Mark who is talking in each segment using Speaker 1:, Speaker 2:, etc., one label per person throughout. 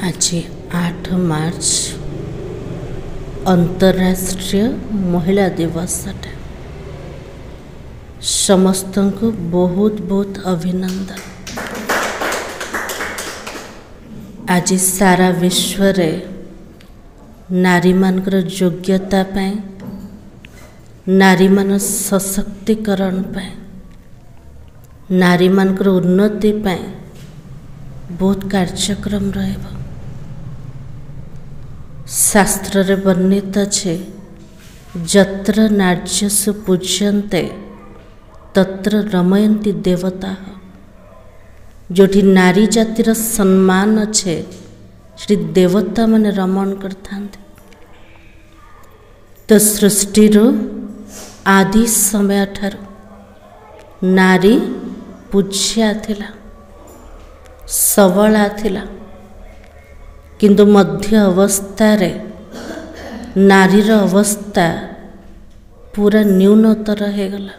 Speaker 1: आज 8 मार्च अंतर्राष्ट्रीय महिला दिवस अटे। समस्त को बहुत बहुत अभिनंदन। आज सारा विश्व रे नारी मानकर योग्यता पाए, नारी मान सशक्तिकरण पाए, नारी मानकर उन्नति पाए बहुत कार्यक्रम रहेगा। शास्त्र रे वर्णित छे जत्र नार्यसु पूज्यन्ते तत्र रमयन्ति देवता। जोठी नारी जातिर सम्मान अच्छे श्री देवता माने रमण करता। तो सृष्टि आदि समय ठार नारी पूज्या थिला, सबला थिला, किंतु मध्य अवस्था रे नारीर अवस्था पूरा न्यूनतर हो गला।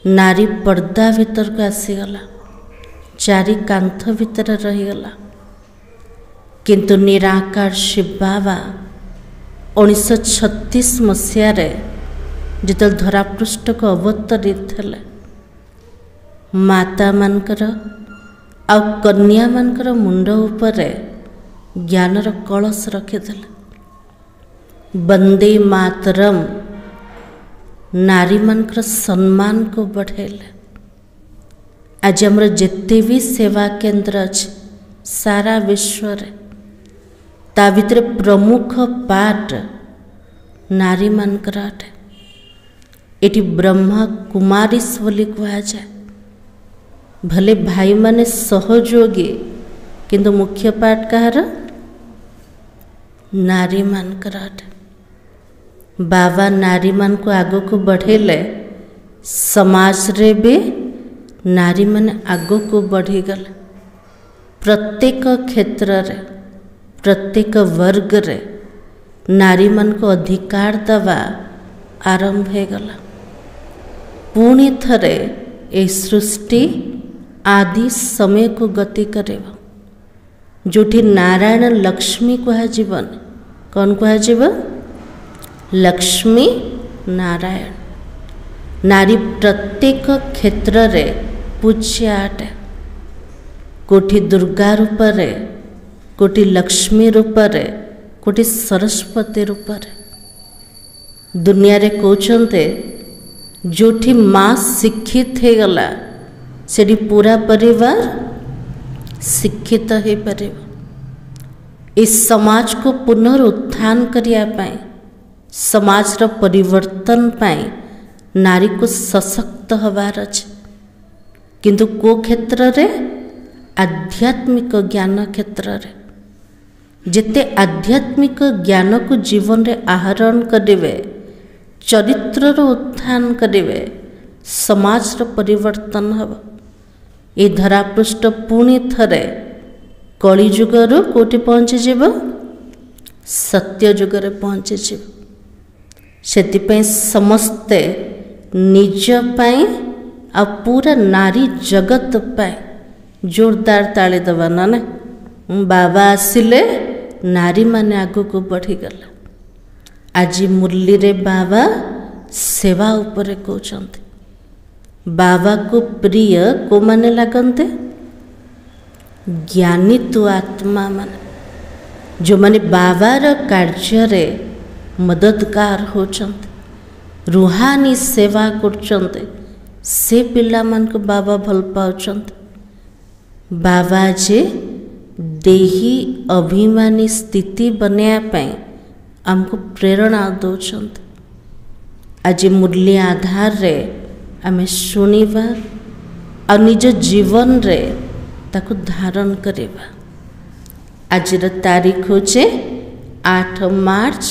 Speaker 1: नारी पर्दा भीतर को आसीगला, चारि कांथ भीतर रहीगला। किंतु निराकार शिव बाबा 1936 मसीह जिते धरापृष्ठ को अवतरित थे, माता मानकर आ कन्या मानकर मुंड उपरे ज्ञानर कलश रखिदेले। वंदे मातरम नारी मानकर सम्मान को बढ़ेले। आज हमर जिते भी सेवा केंद्र अच्छे सारा विश्व रे ता भितर प्रमुख पार्ट नारी मानकर अटे। एटी ब्रह्मा कुमारीस बोली कहा जाए। भले भाई माने सहयोगी किंतु मुख्य पार्ट कहार नारी मानकर अटे। बाबा नारी मान को आगो को बढ़ेले, समाज रे भी नारी माने आगो को बढ़ी गले। प्रत्येक क्षेत्र रे प्रत्येक वर्ग रे नारी मान को अधिकार दवा आरंभ हो गला। पुणी थरे ए सृष्टि आदि समय को गति करेगा। जोठी नारायण लक्ष्मी कहुन, कौन कहब लक्ष्मी नारायण। नारी प्रत्येक क्षेत्र रे पूज्य अटे। कोठी दुर्गा रूप रे, कोठी लक्ष्मी रूप रे, कोठी सरस्वती रूप रे। दुनिया रे कहते जोठी माँ शिक्षित हो गला सेठी पूरा परिवार शिक्षित हो पारे। इस समाज को पुनरुत्थान करिया पाए, समाज रो परिवर्तन पाए नारी को सशक्त हबार अछि। किंतु को क्षेत्र रे आध्यात्मिक ज्ञान क्षेत्र रे जेते आध्यात्मिक ज्ञान को जीवन रे आहरण करिवे, चरित्र रो उत्थान करिवे, समाज रो परिवर्तन हब। ए धरापृष्ठ पुणी थरे कली जुगर कोटि पहुँची जीव, सत्य जुगर पहुँची जीव। सेतिपई समस्ते निज पाई आ पूरा नारी जगत पाए जोरदार ताली दबा ना। बाबा आसिले नारी माने आगो को बढ़ी गला। आज मुरली रे बाबा सेवा उपरे कहते। बाबा को प्रिय को माने लगते ज्ञानी तो आत्मा माने, जो माने बाबार कार्य रे मददगार होचंते, रूहानी सेवा करचंते, से पिला मान को बाबा भल पाउचंते। बाबा जे देही अभिमानी स्थिति बनया पाए हमको प्रेरणा दौरान। आज मुरली आधार रे आमे शुणिबा और निज जीवन रे ताकु धारण करिबा। आज तारीख होचे 8 मार्च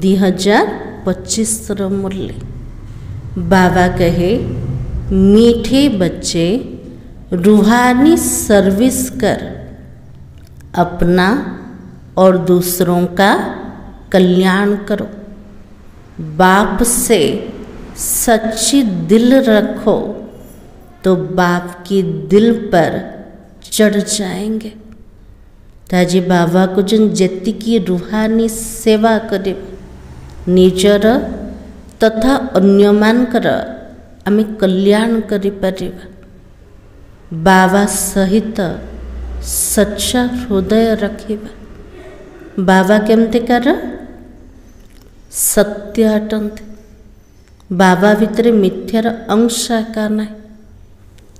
Speaker 1: 2025 रो मुरली। बाबा कहे मीठे बच्चे रूहानी सर्विस कर अपना और दूसरों का कल्याण करो। बाप से सच्ची दिल रखो तो बाप की दिल पर चढ़ जाएंगे। तो आज बाबा को जो जेतिकी रुहानी सेवा करे निजर तथा अन्य मानकर आम कल्याण करिपरिबा। बाबा सहित सच्चा हृदय रखिबा। बाबा केमतिकार सत्य अटंती। बाबा भितर मिथ्यार अंश का ना।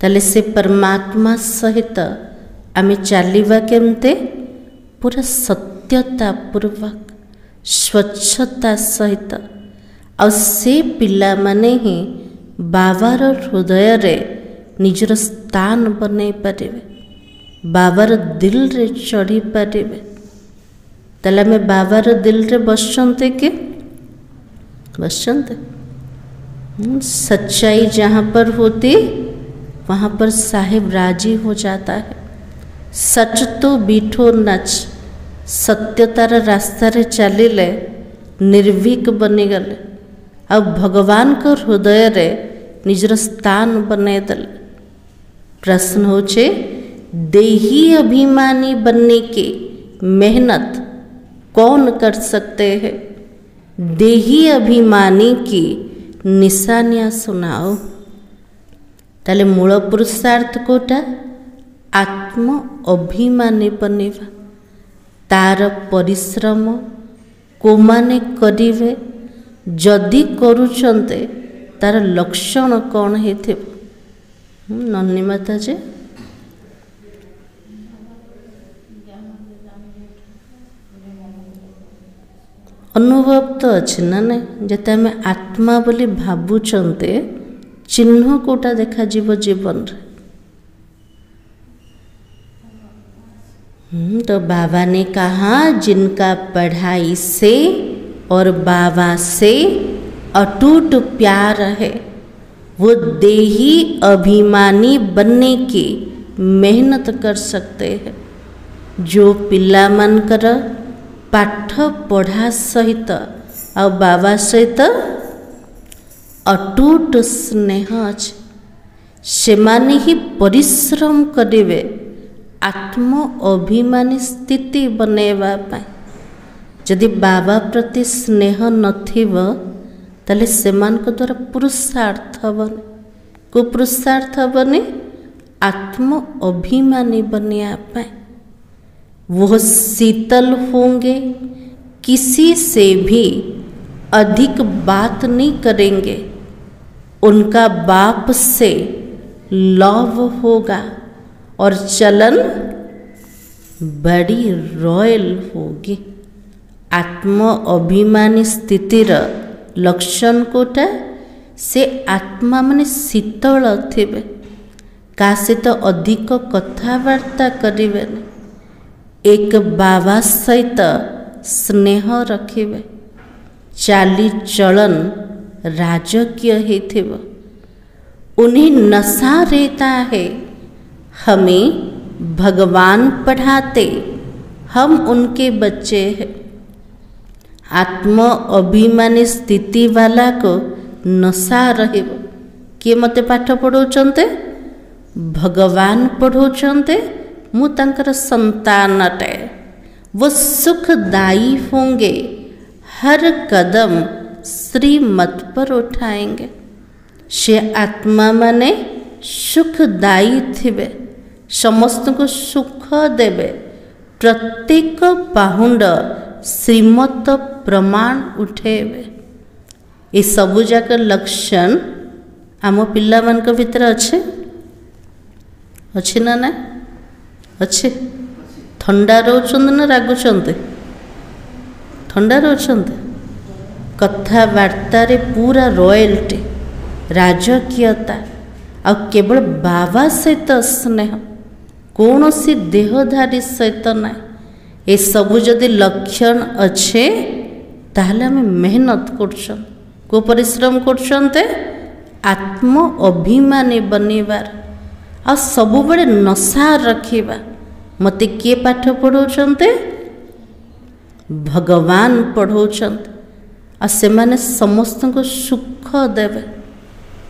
Speaker 1: ताले से परमात्मा सहित आम चलिबा केमते पूरा सत्यता पूर्वक स्वच्छता सहित। आ से पिला माने ही बाबार हृदय रे निजर स्थान बनै पारिबे। बाबार दिल रे चढ़ी पारिबे। ताले आम बाबार दिल रे बसचंते कि बसचंते। सच्चाई जहाँ पर होती वहाँ पर साहिब राजी हो जाता है। सच तो बीठो नच। सत्यतार रास्ता रे चलिले निर्भीक बनीगले। अब भगवान को हृदय रे निजर स्थान बने दल। प्रश्न होचे देही अभिमानी बनने की मेहनत कौन कर सकते हैं? देही अभिमानी की निशानियाँ सुनाओ। ताले मूल पुरुषार्थ कोटा आत्म अभिमानी बनेवा। तार परिश्रम को माने करिवे जदि करुचंते तार लक्षण कौन है थे? नन्नी माता जी अनुभव तो अच्छे ना ना जते आम आत्मा बोली भावुचंते चिन्ह कोटा देखा जीव जीवन रे। तो बाबा ने कहा जिनका पढ़ाई से और बाबा से अटूट प्यार है वो देही अभिमानी बनने की मेहनत कर सकते हैं। जो पिला मानकर पाठ पढ़ा सहित आ बाबा सहित अटूट स्नेह अच्छे से माने ही परिश्रम करिवे आत्म अभिमानी स्थिति बनेवा पाए। जदि बाबा प्रति स्नेह नथिव ताले सेमानक द्वारा पुरुषार्थ बने। को पुरुषार्थ बने आत्म अभिमानी बनिया पाए। वह शीतल होंगे, किसी से भी अधिक बात नहीं करेंगे। उनका बाप से लव होगा और चलन बड़ी रॉयल होगी। आत्म अभिमानी स्थितिर लक्षण कोटा से आत्मा माने शीतल थिबे। का सहित अधिक कथबार्ता करिवे। एक बाबा सहित स्नेह रखिबे। चाली चलन राजकीय हेथिब। उन्हें नशा रहता है हमें भगवान पढ़ाते, हम उनके बच्चे हैं। आत्म अभिमानी स्थिति वाला को नशा रहे। किए मते पाठ पढ़ौचंते? भगवान पढ़ौचंते। मु तंकर संतान अटे। वो सुखदायी होंगे, हर कदम श्रीमत पर उठाएंगे। से आत्मा माने सुखदायी थिबे, समस्त को सुख देवे। प्रत्येक पाहुंड श्रीमत प्रमाण उठेबे। ये सबु जाक लक्षण आम पिला मान भितर अच्छे अच्छे ना ना अच्छे। थंडा रोचंद ना रागुचंद? थंडा रोचंद। कथबार्ता रे पूरा रॉयल्टी राजकीयता आ केवल बाबा सहित स्नेह, कौन सी देहधारी सहित ना। ये सबु जदि लक्षण अच्छे ताहले हमें मेहनत करछन। को परिश्रम करछन्ते आत्म अभिमानी बनिबार आ सबु बड़े नशा रखिबा। मते किए पाठ पढ़ौचन्ते? भगवान पढ़ौचन्ते। आ से माने समस्त को सुख देवे।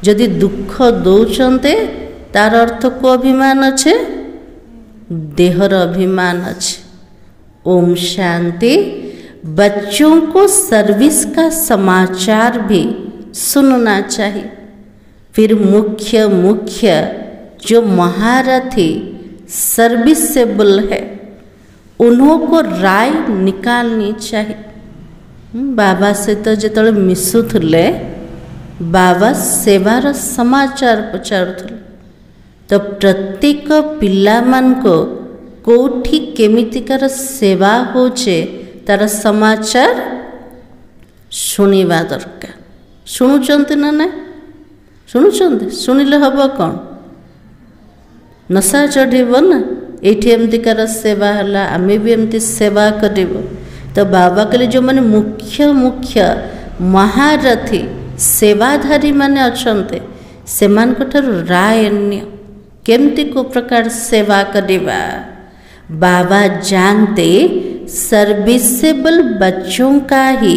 Speaker 1: जदि दुख दौचन्ते तार अर्थ को अभिमान अच्छे? देहर अभिमान अच्छे। ओम शांति। बच्चों को सर्विस का समाचार भी सुनना चाहिए। फिर मुख्य जो महारथी सर्विसेबल है उन्हों को राय निकालनी चाहिए। बाबा सहित जो मिशुले बाबा सेवार समाचार पचारुले तो प्रत्येक पिला मान को कोठी केमितिकार सेवा होचे तार समाचार शुणवा दरकार। शुणुचंती ना ना शुणुचंती शुणिले हम कौन नशा चढ़ब ना ये एमतिकार सेवा है आमे भी एमती सेवा करूँ। तो बाबा कहले जो मैंने मुख्य महारथी सेवाधारी माने अच्छे से राय नियो केमती को प्रकार सेवा करवा। बाबा जानते सर्विसेबल बच्चों का ही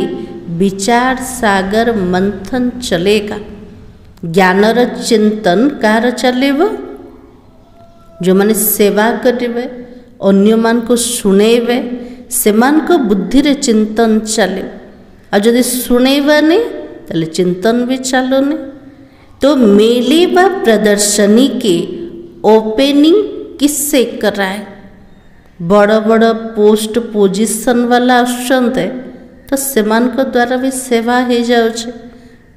Speaker 1: विचार सागर मंथन चलेगा। ज्ञानर चिंतन कार चलेब जो माने सेवा करेंगे अन्य मान को शुणेबे से मान को बुद्धि रे चिंतन चले और जदि शुणेबानी ताले चिंतन भी चलुनी। तो मेले व प्रदर्शनी की ओपनिंग किससे कराए? बड़ बड़ पोस्ट पोजिशन वाला आसुचंते तो सेमान को द्वारा भी सेवा हो जाउछे।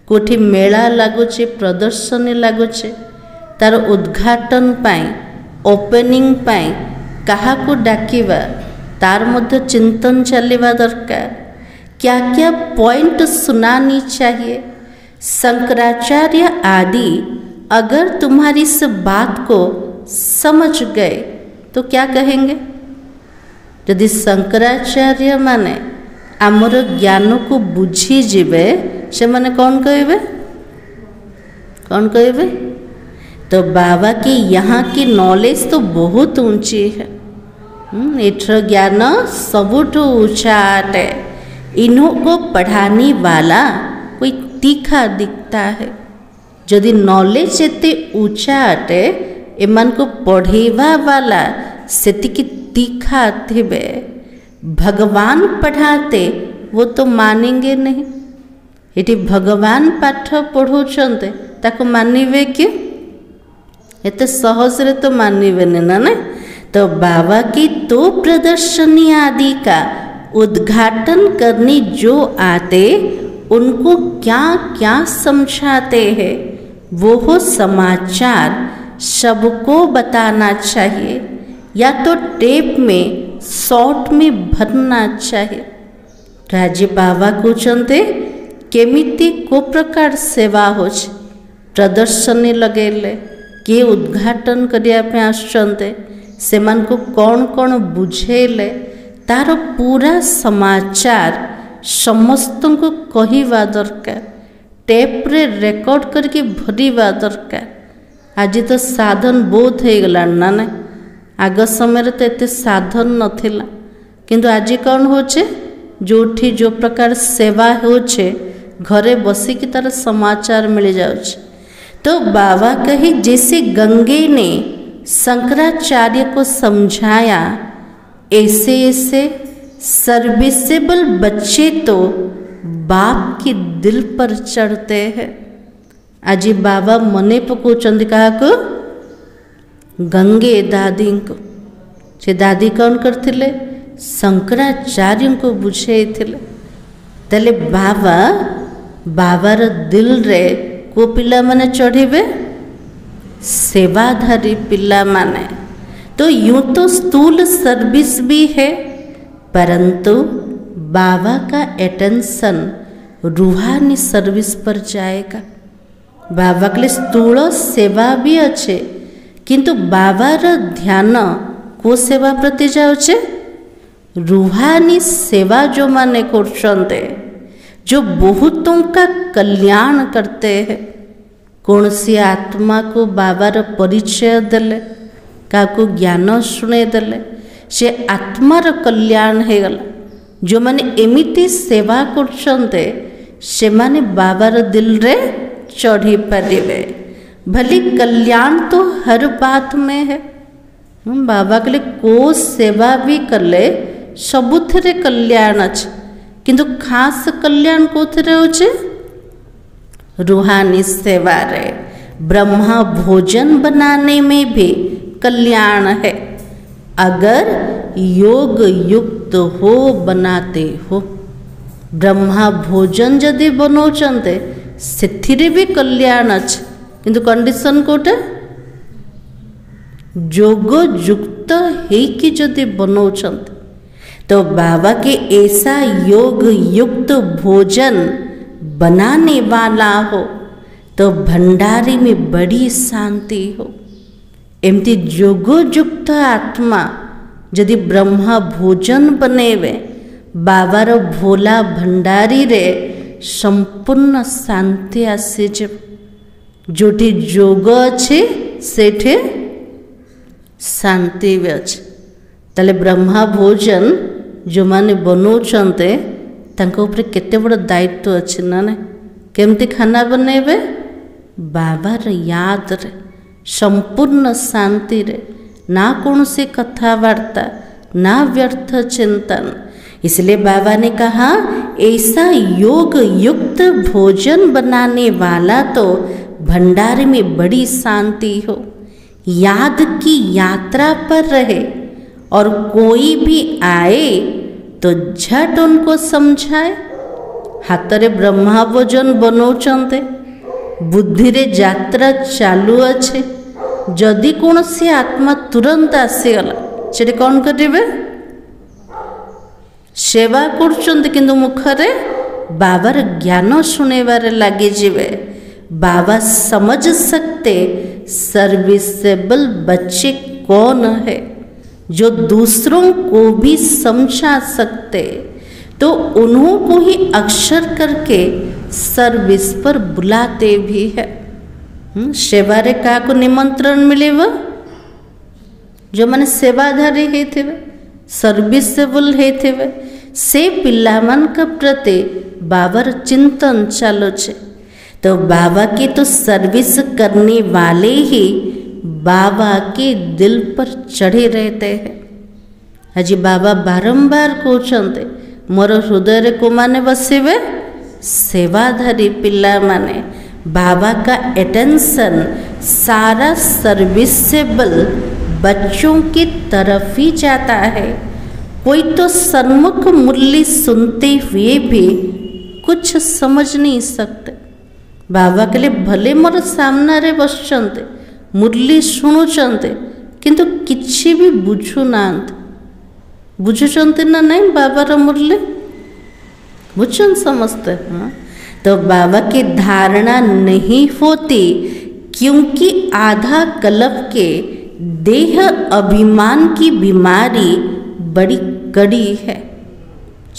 Speaker 1: कोठी मेला लागुचे प्रदर्शनी लागुचे तार उद्घाटन पाई ओपनिंग पाई कहा को डाकिबा तार मध्य चिंतन चलवा दरकार। क्या क्या पॉइंट सुनानी चाहिए? शंकराचार्य आदि अगर तुम्हारी इस बात को समझ गए तो क्या कहेंगे? यदि शंकराचार्य माने आमर ज्ञान को बुझी जीवे से माने कौन कहे? कौन कहे? तो बाबा की यहाँ की नॉलेज तो बहुत ऊंची है। इठर ज्ञान सबुठ ऊंचा है। इन्हों को पढ़ाने वाला कोई तीखा दिखता है। यदि नॉलेज एते ऊंचा अटे एमान को पढ़ेवा वाला सेतिकी तीखा थिबे। भगवान पढ़ाते वो तो मानेंगे नहीं। इटी भगवान पाठ पढ़ौचंते ताको मानिबे क्यों? एते सहज रे तो मानिबे ना ना। तो बाबा की तो प्रदर्शनी आदि का उद्घाटन करने जो आते उनको क्या क्या समझाते हैं वो समाचार सबको बताना चाहिए या तो टेप में शॉर्ट में भरना चाहिए। राजे बाबा कहते केमिति को प्रकार सेवा हो प्रदर्शनी लगेले किए उद्घाटन करने आसुचंते से मान को कौन कौन बुझेले तार पूरा समाचार समस्त को कहवा दरकार। टेप रे रेकर्ड करके भरवा दरकार। आज तो साधन बहुत हो गला ना ना। आग समय तो एते साधन नथिला किंतु आज कौन होचे जोठी जो प्रकार सेवा होचे घरे बसिकी तार समाचार मिल जाउछे। तो बाबा कही जैसे गंगे ने शंकराचार्य को समझाया ऐसे ऐसे सर्विसेबल बच्चे तो बाप के दिल पर चढ़ते हैं। आज बाबा मने पकाउछंती कहा को गंगे दादी को। से दादी कौन करथिले? शंकराचार्य को बुझेइथिले। तले बाबा बाबार दिल रे को पिला माने चढ़िबे? सेवाधारी पिला माने। तो यूं तो स्थूल सर्विस भी है परंतु बाबा का अटेंशन रूहानी सर्विस पर जाएगा। बाबा के लिए स्थूल सेवा भी अच्छे किंतु बाबार ध्यान को सेवा प्रति जाउछे? रूहानी सेवा जो माने करछन्ते जो बहुतों का कल्याण करते हैं। कौन सी आत्मा को बाबार परिचय देले का ज्ञान शुणे देले से आत्मार कल्याण हो गला। जो माने एमिति सेवा करछन्ते से माने बाबार दिल रे चढ़ी पारिबे। भले कल्याण तो हर बात में है। बाबा के लिए को सेवा भी करले सबुथिरे कल्याण अच्छे किंतु खास कल्याण कोथिरे होचे रूहानी सेवा रे ब्रह्मा भोजन बनाने में भी कल्याण है। अगर योग युक्त हो बनाते हो ब्रह्मा भोजन जदि बनाउचंते सेथिरे भी कल्याण अच्छे किंतु कंडीशन कोटे योग युक्त हेकि जदि बनाउचंते तो बाबा के ऐसा योग युक्त भोजन बनाने वाला हो तो भंडारी में बड़ी शांति हो। एमती योगो युक्त आत्मा यदि ब्रह्मा भोजन बनेवे बाबार भोला भंडारी रे संपूर्ण शांति आसी जोठी जोग अच्छे सेठे शांति भी अच्छे। ताले ब्रह्मा भोजन जो माने बनाउचंते तांको ऊपर केते बड़ दायित्व अच्छे ना ना केमती खाना बनेबे बाबार याद रे संपूर्ण शांति रे ना कौन से कथावार्ता ना व्यर्थ चिंतन। इसलिए बाबा ने कहा ऐसा योग युक्त भोजन बनाने वाला तो भंडारे में बड़ी शांति हो, याद की यात्रा पर रहे और कोई भी आए तो झट उनको समझाए। हाथरे ब्रह्मा भोजन बनाउचंते बुद्धि रे यात्रा चालू अच्छे जदि कौन सी आत्मा तुरंत आसीगला से कौन करेंगे सेवा कर किंतु मुखरे बाबार ज्ञान शुणेबार लगे जीवे। बाबा समझ सकते सर्विसेबल बच्चे कौन है जो दूसरों को भी समझा सकते तो उन्हों को ही अक्षर करके सर्विस पर बुलाते भी है। सेवारे का को निमंत्रण मिले जो माने सेवाधारी होते सर्विसेबल होते से पिला मन के प्रति बाबार चिंतन चालू छे तो बाबा की तो सर्विस करने वाले ही बाबा के दिल पर चढ़े रहते हैं। हजी बाबा बारंबार कहते मोर हृदय को माने बसवे सेवाधारी पिला माने बाबा का अटेंशन सारा सर्विसेबल बच्चों की तरफ ही जाता है। कोई तो सन्मुख मुरली सुनते हुए भी कुछ समझ नहीं सकते। बाबा के लिए भले मोर सामने रे बसचंते मुरली शुणुचंते किंतु किछि भी बुझु नांत बुझुचंते ना नहीं बाबार मुरली बुझन समझते। हाँ तो बाबा की धारणा नहीं होती क्योंकि आधा कल्प के देह अभिमान की बीमारी बड़ी कड़ी है।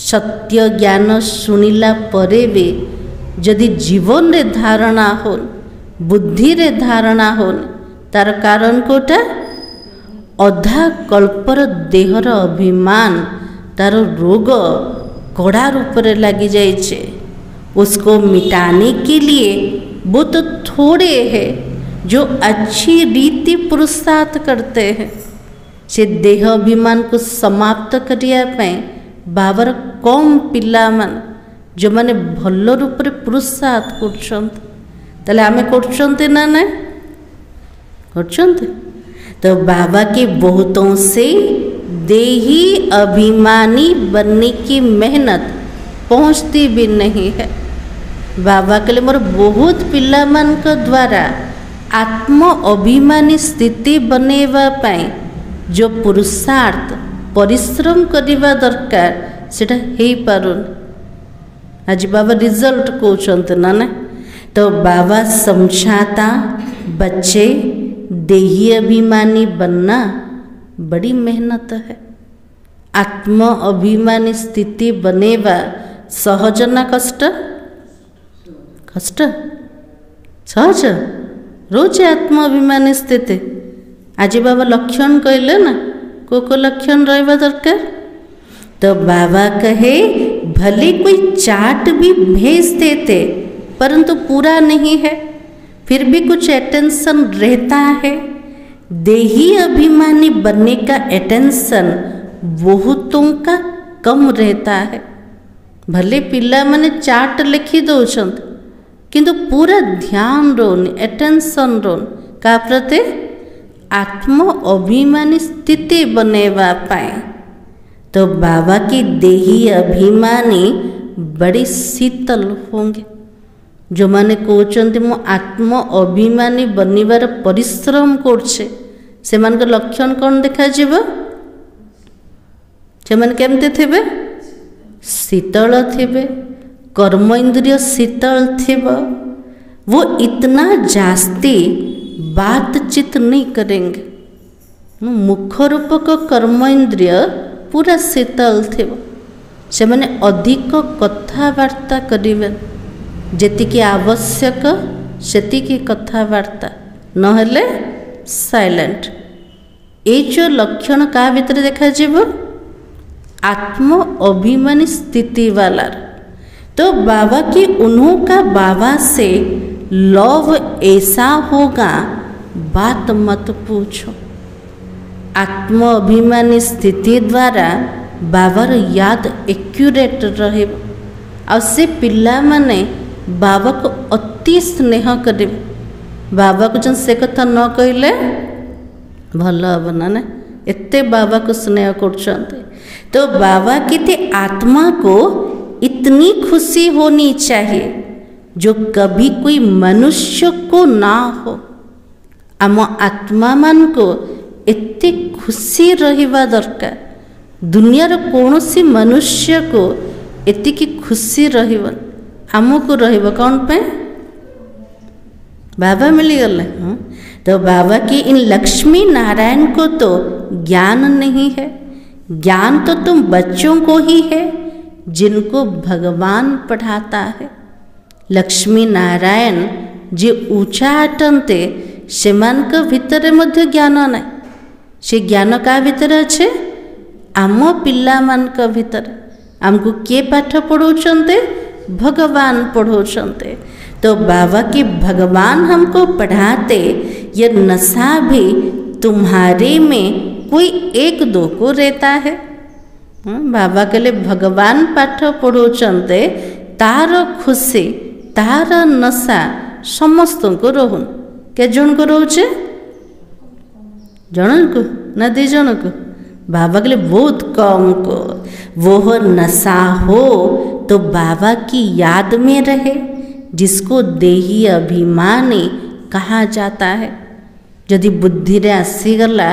Speaker 1: सत्य ज्ञान शुणिला परे भी यदि जीवन रे धारणा हो बुद्धि रे धारणा हो तार कारण कोटा अधा कल्पर देहर अभिमान तार रोग कड़ा रूप रे लगी जाइए। उसको मिटाने के लिए वो तो थोड़े हैं जो अच्छी रीति पुरुषार्थ करते हैं। से देह अभिमान को समाप्त करिया पे बाबार कम पिला मन जो माने भल रूप रे पुरुषार्थ करछंत तले आमे करछंते ना ना करछंते तो बाबा के बहुतों से देही अभिमानी बनने की मेहनत पहुँचती भी नहीं है। बाबा के लिए मोर बहुत पिला मान को द्वारा आत्म अभिमानी स्थिति बनेवा पाई जो पुरुषार्थ परिश्रम करवा दरकार सेटा हे पारुन। आज बाबा रिजल्ट कहते ना ना तो बाबा समझाता बच्चे देही अभिमानी बनना बड़ी मेहनत है। आत्म अभिमानी स्थिति बनेवा सहज ना कष्ट कष्ट सहज रोज आत्म अभिमानी स्थिति। आज बाबा लक्षण कहले ना को लक्षण रहा दरकार तो बाबा कहे भले कोई चार्ट भी भेज देते परंतु पूरा नहीं है फिर भी कुछ अटेंशन रहता है। देही अभिमानी बनने का अटेंशन बहुतों का कम रहता है। भले पिला माने चार्ट लिखि दौरान किंतु पूरा ध्यान रोनी, एटेंशन रोन का प्रति आत्म अभिमानी स्थिति बनेवा पाए। तो बाबा की देही अभिमानी बड़ी शीतल होंगे। जो माने कहते मु आत्म अभिमानी बनिबार परिश्रम करछे से मान लक्षण कौन देखा जीव? से माने केमते थिबे? शीतल थिबे, कर्म इंद्रिय शीतल थिबो। वो इतना जास्ती बातचीत नहीं करेंगे। मुख रूपक कर्म इंद्रिय पूरा शीतल थिबो। से माने अधिक कथावार्ता करिवे, जेतिकी आवश्यक सेतिकी कथावार्ता, नहेले साइलेंट। ये जो लक्षण का भीतर देखा जीव? आत्म अभिमानी स्थिति वाला। तो बाबा की उन्होंने बाबा से लव ऐसा होगा बात मत पूछो। आत्म अभिमानी स्थिति द्वारा बाबार याद एक्यूरेट रहे और से पिला माने बाबा को अति स्नेह करे। बाबा को जन से कथा न कहले भल हम ना एते बाबा को स्नेह कर। तो बाबा की आत्मा को इतनी खुशी होनी चाहिए जो कभी कोई मनुष्य को ना हो। आम आत्मा मान को एते खुशी रहिबा दरकार। दुनियार कौन सी मनुष्य को एतिकी खुशी रहिबन, आमको रहिबो कौन पे? बाबा मिलीगले। तो बाबा की इन लक्ष्मी नारायण को तो ज्ञान नहीं है। ज्ञान तो तुम बच्चों को ही है जिनको भगवान पढ़ाता है। लक्ष्मी नारायण जे ऊंचा अटंते सेमानक भितर मध्य ज्ञान ना। से ज्ञान का भितर अच्छे आम पिला मानक भितर। आमको किए पाठ पढ़ाउछन्ते? भगवान पढ़ाउछन्ते। तो बाबा की भगवान हमको पढ़ाते, ये नशा भी तुम्हारे में कोई एक दो को रहता है। बाबा के लिए भगवान पाठ पढ़ाउछन्ते, तार खुशी तार नशा समस्त को रोहन। के जन को रोचे? जन को ना दी जन को? बाबा के लिए बहुत कम को। वो नशा हो तो बाबा की याद में रहे, जिसको देही अभिमानी कहा जाता है। यदि बुद्धि रे आसीगला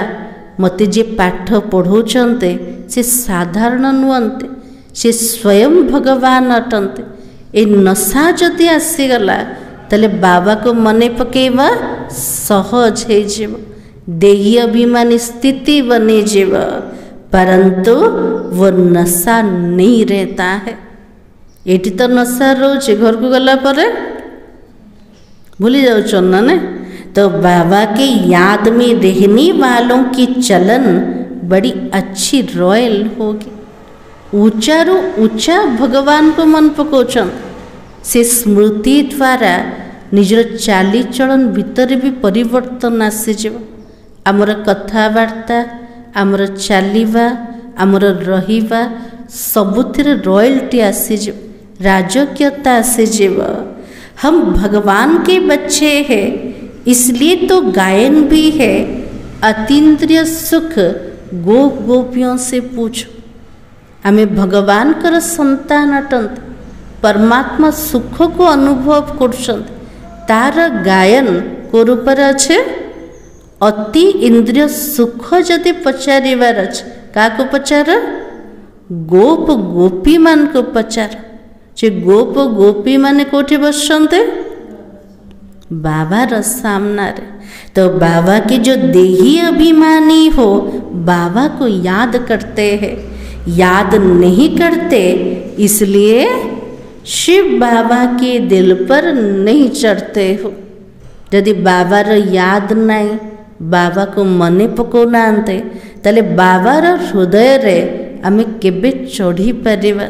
Speaker 1: मते जे पाठ पढ़ाउछन्ते से साधारण नुहंते, से स्वयं भगवान अटंते। ए नशा जदि आसीगला तले बाबा को मने पकेवा सहज है जीव। देही अभिमानी स्थिति बने जीव, परंतु वो नशा नहीं रहता है। एटी तो नशा रोचे, घर को गला परे भूली जाओ ना। तो बाबा के याद में रहने वालों की चलन बड़ी अच्छी रॉयल होगी। ऊंचा रू ऊंचा भगवान को मन पकोचन से स्मृति द्वारा निजर चाली चलन भीतर भी परिवर्तन आसीजिव। आमर कथावार्ता, आमर चालिबा, आमर रहिबा सबुथिरे रॉयल्टी आसीजिव, राजकीयता आसीजिव। हम भगवान के बच्चे हैं, इसलिए तो गायन भी है, अतीन्द्रिय सुख गोप गोपियों से पूछो। हमें भगवान कर संतान अटंत, परमात्मा सुख को अनुभव कर तार गायन को रूपर अच्छे। अति इंद्रिय सुख जदि पचारिवार अच्छे, क्या को पचार? गोप गोपी मान को पचार। जे गोप गोपी माने कोठी बसते? बाबा सामना रे। तो बाबा के जो देही अभिमानी हो बाबा को याद करते हैं, याद नहीं करते इसलिए शिव बाबा के दिल पर नहीं चढ़ते हो। यदि बाबार याद नहीं, बाबा को मने पकोना ताले बाबार हृदय रे आमे केबे चढ़ी पारिबा।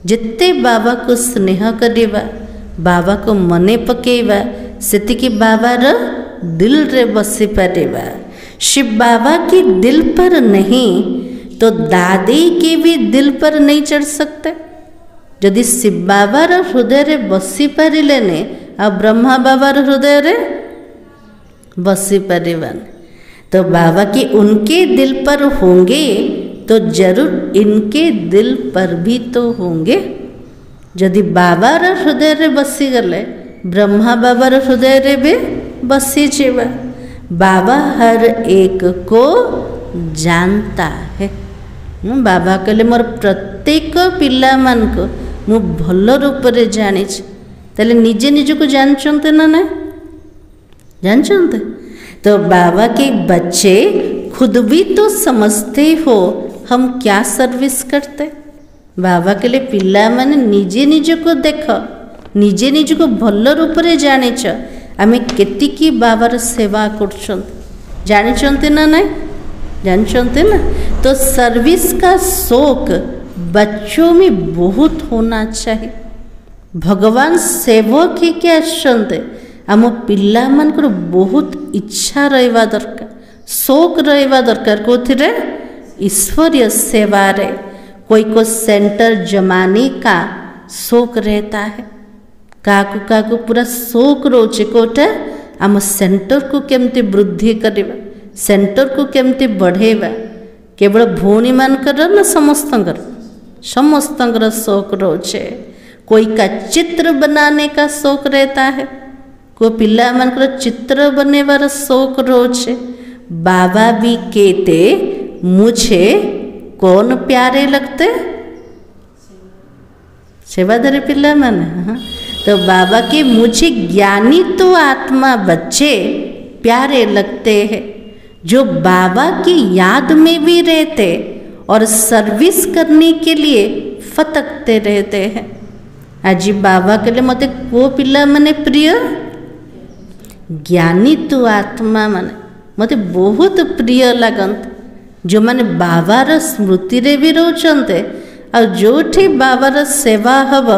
Speaker 1: जिते बाबा को स्नेह करिबा, बाबा को मने पकेबा, सेतिकी बाबार दिल रे बसी पारिबा। शिव बाबा की दिल पर नहीं, तो दादी के भी दिल पर नहीं चढ़ सकते। जदि शिव बाबार हृदय रे बसी पारिलेने आ ब्रह्मा बाबार हृदय रे बसी पारिबान, तो बाबा के उनके दिल पर होंगे तो जरूर इनके दिल पर भी तो होंगे। जदि बाबार हृदय रे बसी गले ब्रह्मा बाबार हृदय रे भी बसी जीवा। बाबा हर एक को जानता है। बाबा कहले मोर प्रत्येक पिला मान को मु भल रूप रे जानी, ताले निजे निज को जानते ना ना जानते। तो बाबा के बच्चे खुद भी तो समझते हो हम क्या सर्विस करते। बाबा के लिए पिला माने निजे निज को देख, निजे निज को भल रूप रे जानिच आमे केतिकी बाबार सेवा करछन जानिचंते ना नहीं जानते ना। तो सर्विस का शौक बच्चों में बहुत होना चाहिए। भगवान सेवक ही क्या आसते आम पिला मानकर बहुत इच्छा रहिबा दरकार, शौक रहिबा दरकार। कोथिरे ईश्वरीय सेवा रे कोई को सेंटर जमाने का शौक रहता है, काकू पूरा शौक रोचे कोटा आम सेंटर को केमती वृद्धि करवा, सेंटर को केमती बढ़ेवा। केवल भौणी मानकर ना समस्तंकर शौक रोचे। कोई का चित्र बनाने का शौक रहता है, कोई पिला मानकर चित्र बनेवार शौक रोचे। बाबा भी कहते मुझे कौन प्यारे लगते, सेवाधारी पिला माने। हाँ तो बाबा के मुझे ज्ञानी तो आत्मा बच्चे प्यारे लगते हैं, जो बाबा की याद में भी रहते और सर्विस करने के लिए फतकते रहते हैं। आज बाबा के लिए मते को पिला माने प्रिय, ज्ञानी तो आत्मा माने मते बहुत प्रिय लगंत, जो माने बाबार स्मृति रे भी रोचंते और जोठी बाबार सेवा हब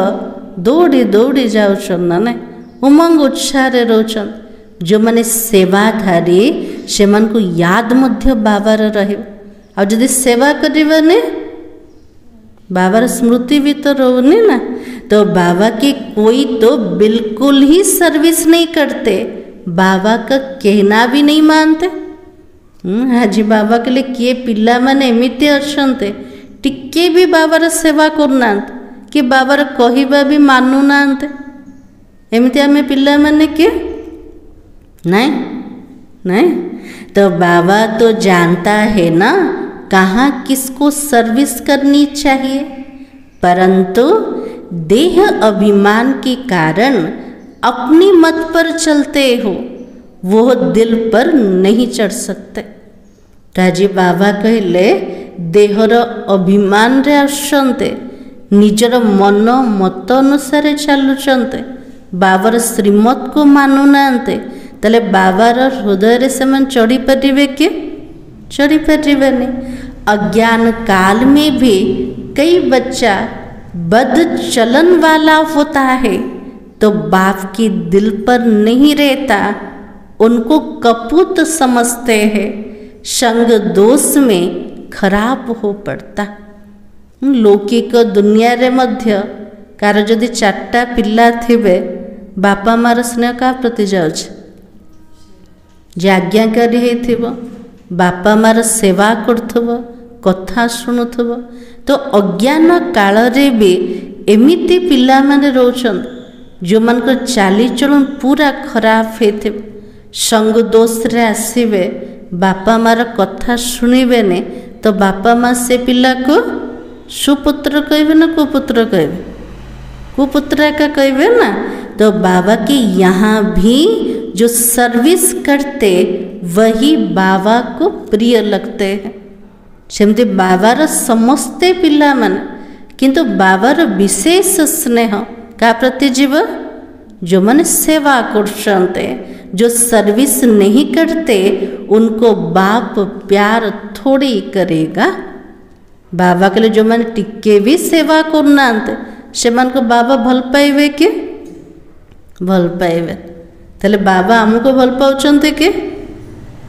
Speaker 1: दौड़ी दौड़ी जाउछन ना उमंग उत्साह रे रोचन। जो माने सेवाधारी से मन को याद मध्य बाबार रहिब, और जदि सेवा करिबने बाबार स्मृति भी तो रोने ना। तो बाबा के कोई तो बिल्कुल ही सर्विस नहीं करते, बाबा का कहना भी नहीं मानते। आज बाबा के लिए किए पिला माने एमिति अछंते टिके भी बाबार सेवा करना कि बाबार कहिबा भी मानु नांते। एमिति आमे पिला माने के नहीं नहीं। तो बाबा तो जानता है ना कहाँ किसको सर्विस करनी चाहिए, परंतु देह अभिमान के कारण अपनी मत पर चलते हो, वो दिल पर नहीं चढ़ सकते। राजी बाबा कहले देहर अभिमान रे आसंते निजर मन मत अनुसार चलुचंते, बाबार श्रीमत को मानु नांते। तले बाबार हृदय रे से मन चढ़ी पारिबे के चढ़ी पारिबेनी। अज्ञान काल में भी कई बच्चा बद चलन वाला होता है तो बाप के दिल पर नहीं रहता, उनको कपूत समझते हैं, संग दोष में खराब हो पड़ता। लौकिक दुनिया रे मध्य कार जदि 4टा पिला थिबे बापा मार स्नेह का प्रति जाउछ, जे आज्ञाकारी हेथिबो बापा मार सेवा करथबो कथा शुणुथबो। तो अज्ञान काल रे भी एमिति पिला माने रोचन जो मन को चाली चलन पूरा खराब हेथिबो, संग दोष रे आसीबे, बापा मार कथा शुणिबे ने, तो बापा माँ से पिला को सुपुत्र कहबे ना कुपुत्र कहबे, कुपुत्र का कहबे ना। तो बाबा के यहाँ भी जो सर्विस करते वही बाबा को प्रिय लगते हैं। सेमती बाबार समस्ते पिला माने किंतु बाबार विशेष स्नेह का प्रति जीव जो मन सेवा करते, जो सर्विस नहीं करते उनको बाप प्यार थोड़ी करेगा। बाबा के लिए जो मैंने टिके भी सेवा करना से मन को बाबा भल पाइबे के भल पाइबे। ताले बाबा आमको भल पाउछन्ते के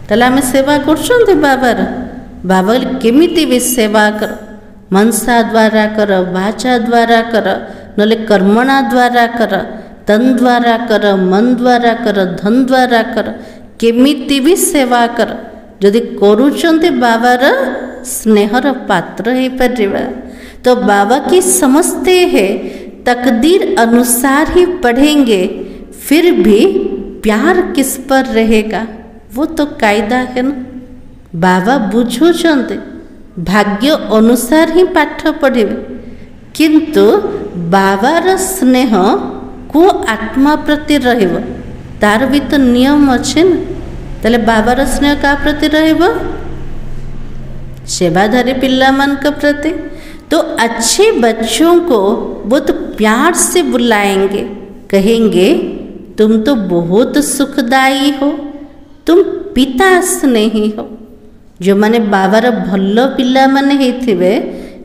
Speaker 1: ताले आमे सेवा करछन्ते बाबार बाबा केमिति भी सेवा कर, मनसा द्वारा कर, वाचा द्वारा कर, नले कर्मणा द्वारा कर, तन द्वारा कर, मन द्वारा कर, धन द्वारा कर, केमिति भी सेवा कर। जदि करूचंते बाबार स्नेहर पात्र हो परिबा। तो बाबा की समझते हैं तकदीर अनुसार ही पढ़ेंगे, फिर भी प्यार किस पर रहेगा वो तो कायदा है ना। बाबा बुझुचंते भाग्य अनुसार ही पाठ पढ़े, किंतु बाबार स्नेह को आत्मा प्रति रहिब तार भी तो नियम अच्छे ना। ताले बाबार स्नेह का प्रति रहिब सेवाधारी पिल्ला मन का प्रति। तो अच्छे बच्चों को बहुत प्यार से बुलाएंगे, कहेंगे तुम तो बहुत सुखदायी हो, तुम पिता स्नेही हो। जो माने बाबार भल पिला माने हेथिबे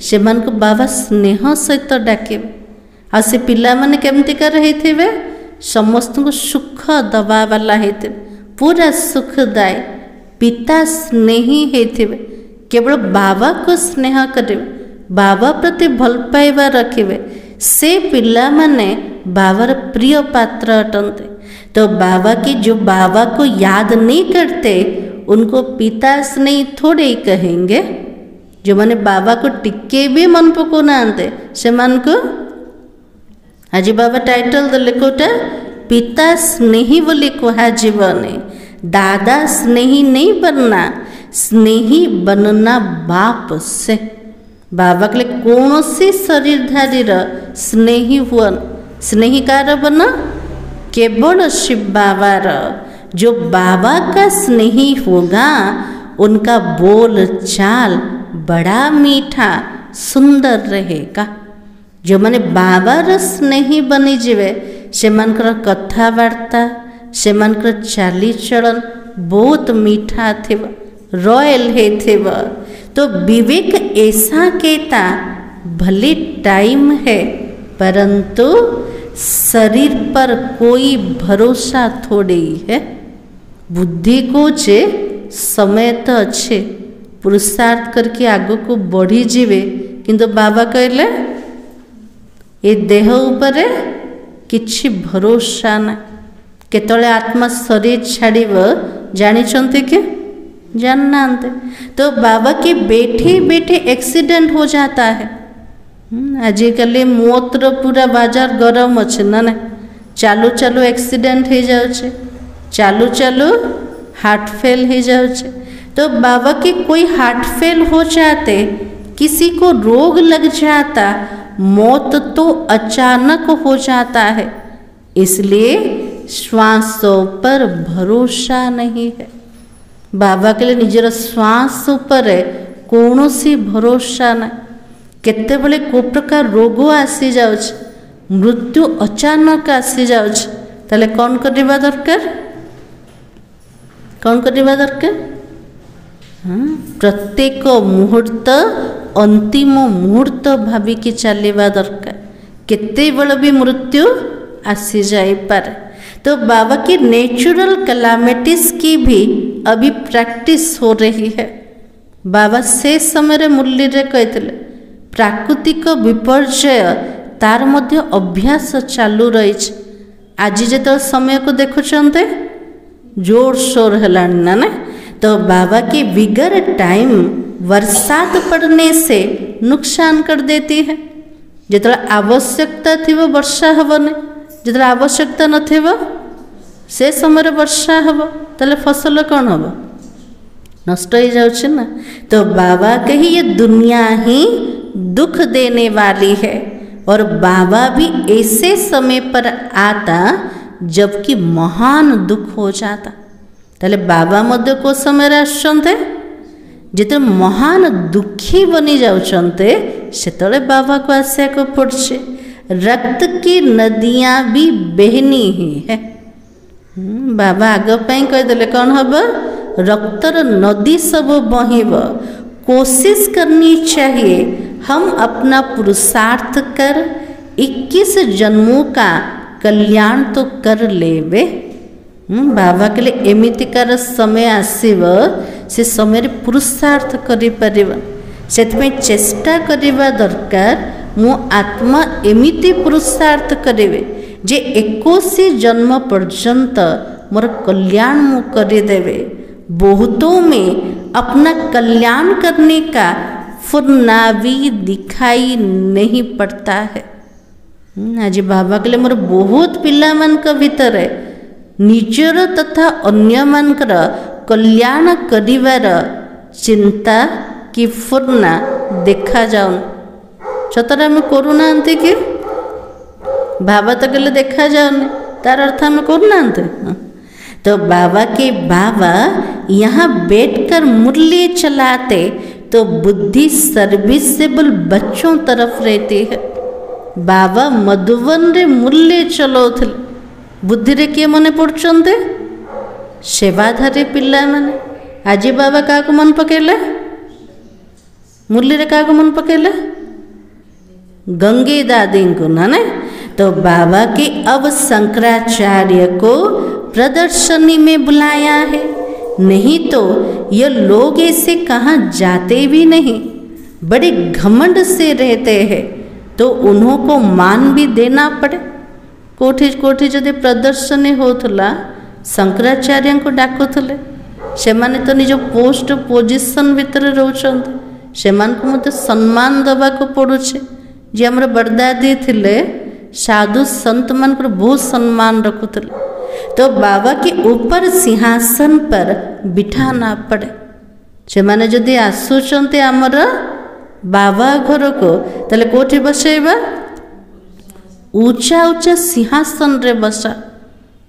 Speaker 1: से मन को बाबा स्नेह सहित डाके। आ से पिला माने केमतिकार हेथिबे समस्त को सुख दबा वाला हेथिबे, पूरा सुखदायी पिता स्नेही हेथिबे। केवल बाबा को स्नेह करेंगे, बाबा प्रति भल पाइबा रखिबे, से पिला माने बाबार प्रिय पात्र अटंते। तो बाबा की जो बाबा को याद नहीं करते उनको पिता स्नेही थोड़े ही कहेंगे। जो माने बाबा को टिके भी मन पको नाते से मन को आज बाबा टाइटल देले कोटा पिता स्नेही बोली कहा जीवने। दादा स्नेही नहीं बनना, स्नेही बनना बाप से। बाबा के लिए कौन सी शरीरधारी स्नेही हुआ, स्नेही कार बना केवल शिव बाबा। जो बाबा का स्नेही होगा उनका बोल चाल बड़ा मीठा सुंदर रहेगा। जो माने बाबा स्नेही बनी जीवे से मनकर कथबार्ता से मनकर चाली चलन बहुत मीठा थे, रॉयल है थे। तो विवेक ऐसा कहता भले टाइम है परंतु शरीर पर कोई भरोसा थोड़े ही है। बुद्धि को जे समय तो अच्छे पुरुषार्थ करके आगो को बढ़ी जीवे, किंतु बाबा कहले ये देह ऊपर किछि भरोसा ना। केतले आत्मा शरीर छाड़ब जानिछंते कि जानना। तो बाबा के बैठे बैठे एक्सीडेंट हो जाता है। आजिकल मौतर पूरा बाजार गरम अच्छे ना ना, चालू चालू एक्सीडेंट हो जाए, चालू चालू हार्ट फेल हो जाए। तो बाबा के कोई हार्ट फेल हो जाते, किसी को रोग लग जाता, मौत तो अचानक हो जाता है। इसलिए श्वासों पर भरोसा नहीं है। बाबा के लिए निजर श्वास पर कौन सी भरोसा ना। केते बले को प्रकार रोग आसी जाउछ, मृत्यु अचानक आसी जाउछ, ताले कौन करबा दरकार, कौन करबा दरकार। प्रत्येक मुहूर्त अंतिम मुहूर्त भाविकी चलवा दरकार। केते बले भी मृत्यु आसी जाए पारे। तो बाबा की नेचुरल कैलामिटीज की भी अभी प्रैक्टिस हो रही है। बाबा से समय मूल्य रे कहते प्राकृतिक विपर्यय तार मध्य अभ्यास चालू रही। आज जो समय को देखुंते जोर शोर है ना। तो बाबा की बिगर टाइम बरसात पड़ने से नुकसान कर देती है। जितना आवश्यकता थी वो वर्षा हेनी, जितना आवश्यकता न से समय वर्षा हम, ताले फसल कौन हम नष्ट हो जाए ना। तो बाबा कही ये दुनिया ही दुख देने वाली है और बाबा भी ऐसे समय पर आता जबकि महान दुख हो जाता। ताले बाबा मध्य को समय आसते जिते महान दुखी बनी जाते से बाबा को आसिया को पड़े। रक्त की नदियाँ भी बहनी ही है। बाबा आग कहीदे कौन हम रक्तर नदी सब बहिब। कोशिश करनी चाहिए हम अपना पुरुषार्थ कर 21 जन्मों का कल्याण तो कर लेवे। बाबा के लिए एमितिकार समय आसीब से समय पुरुषार्थ करिपरिबा सेतपई चेष्टा करिबा दरकार। मो आत्मा एमिति पुरुषार्थ करिवे जे 21 जन्म पर्यंत मोर कल्याण मु करिदेवे। बहुतों में अपना कल्याण करने का फुर्ना भी दिखाई नहीं पड़ता है। आज बाबा के लिए मोर बहुत पिला मान का भीतर है निजर तथा अन्य मानकर कल्याण करिवार चिंता कि फुर्ना देखा जाऊन सतरे आम करूना कि बाबा तो कहले देखा जाऊनी तार अर्थ आम करूना। तो बाबा के बाबा यहाँ बैठकर मुरली चलाते तो बुद्धि सर्विसेबल बच्चों तरफ रहती है। बाबा मधुबन रे मुरली चलाउथिले बुद्धि रे किए मने पड़ुचंते सेवाधारी पिला माने। आज बाबा क्या मन पकेले मुरली रे क्या मन पकेले गंगे दादी को ना। तो बाबा के अब शंकराचार्य को प्रदर्शनी में बुलाया है, नहीं तो ये लोग ऐसे कहाँ जाते भी नहीं, बड़े घमंड से रहते हैं तो उन्हों को मान भी देना पड़े। कोठी कोठी जदि प्रदर्शनी होतला शंकराचार्य को डाकुले से माने तो निज पोस्ट पोजिशन भितर रोचंते से मान को मते सम्मान दबा को पड़ुछे। जे हमर बड़दादी थिले साधु संत मान पर बहुत सम्मान रखुले तो बाबा के ऊपर सिंहासन पर बिठाना पड़े। से माने जदि आसुचंते हमर बाबा घर को तले कोठी बसेबा ऊंचा ऊंचा सिंहासन रे बसा।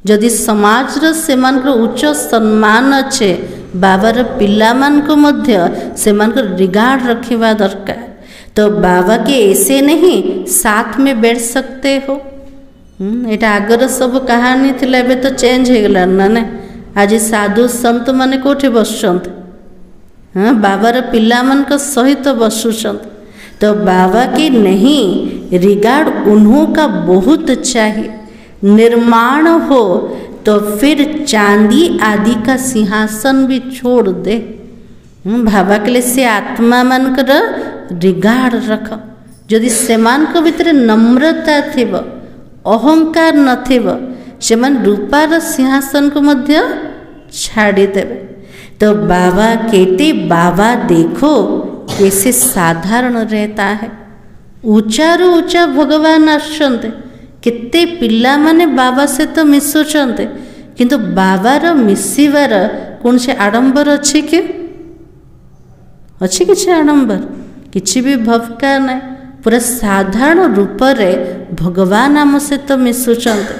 Speaker 1: जदि समाज रो सेमान को उच्च सम्मान अच्छे बाबार पिला मान को मध्य सेमान को रिगार्ड रखिबा दरकार। तो बाबा के ऐसे नहीं साथ में बैठ सकते हो। एटा आगर सब कहानी थिला एबे तो चेंज हो गला ना। आज साधु संत माने कोठी बसुचंत बाबार पिला मान को सहित बसुचंत। तो बाबा के नहीं रिगार्ड उन्हों का बहुत चाहिए। निर्माण हो तो फिर चांदी आदि का सिंहासन भी छोड़ दे। बाबा के लिए से आत्मा मान कर रिगार्ड रख। जदि सेमान को भीतर नम्रता थिब अहंकार नथिब सेमान रूपार सिंहासन को मध्य छाड़ी देवे। तो बाबा कहते बाबा देखो कैसे साधारण रहता है। ऊंचा रू ऊंचा भगवान आसुचंते केते पिला माने बाबा से तो मिशुचंते किंतु बाबार मिशिबार कौन से आडंबर अच्छी कि अच्छी किसी आडंबर किसी भी भवका नहीं। पूरा साधारण रूप रे भगवान आम से तो मिशुचंते।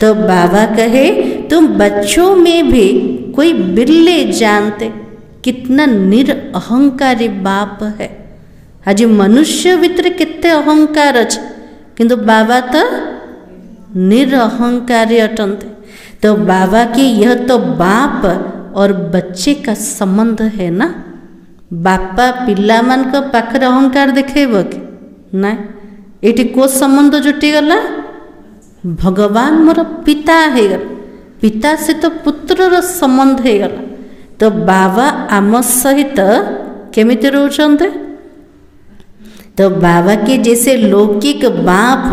Speaker 1: तो बाबा कहे तुम बच्चों में भी कोई बिरले जानते कितना निरअहंकारी बाप है। आज मनुष्य भीतर कितने अहंकार अच्छे किंतु बाबा तो निरअहंकारी अटंते। तो बाबा की यह तो बाप और बच्चे का संबंध है ना। बापा पिला मान को पाखरे अहंकार देखेब कि ना। ये को संबंध जुटीगला भगवान मोर पिता है गला पिता से तो पुत्र संबंध है गला। तो बाबा आम सहित केमिति रोचंते। तो बाबा के जैसे लौकिक बाप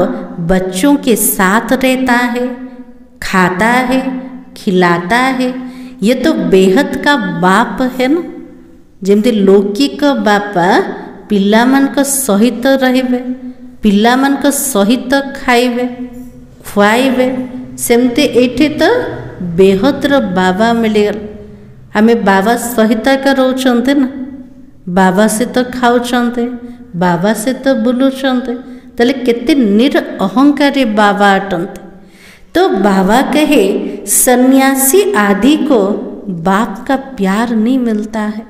Speaker 1: बच्चों के साथ रहता है खाता है खिलाता है ये तो बेहद का बाप है ना। जमती लौकिक बापा पिला मान को सहित रहिबे पिला मान को सहित खाइबे खुआइबे सेमते एठे तो बेहतर बाबा मिलगल। आमे बाबा सहित का रोचंते ना बाबा से तो खाऊचंते बाबा से तो बुलुचंते तले केते निरअहंकारी बाबा अटंते। तो बाबा कहे सन्यासी आदि को बाप का प्यार नहीं मिलता है।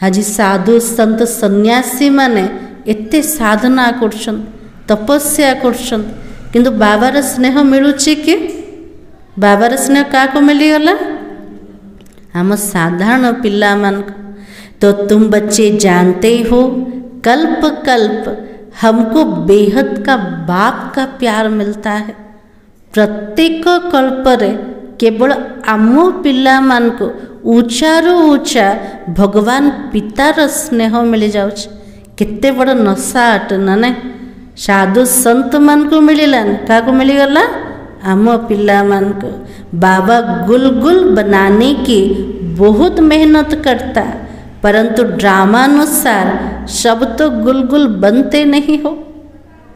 Speaker 1: आज साधु संत सन्यासी माने एते साधना करछन तपस्या करछन किंतु बाबार स्नेह मिलुची कि बाबार स्नेह का को मिलीगला हम साधारण पिला मान। तो तुम बच्चे जानते हो कल्प कल्प हमको बेहद का बाप का प्यार मिलता है। प्रत्येक कल्प रे केवल आम पिला मान को ऊँचारू ऊँचा भगवान पितार स्नेह मिल जाउछ। केते बड़ नशा अट ना साधु संत मान को मिलान क्या मिलगला आम पिला मान को। बाबा गुलगुल बनाने की बहुत मेहनत करता, परंतु ड्रामानुसार सब तो गुलगुल बनते नहीं हो।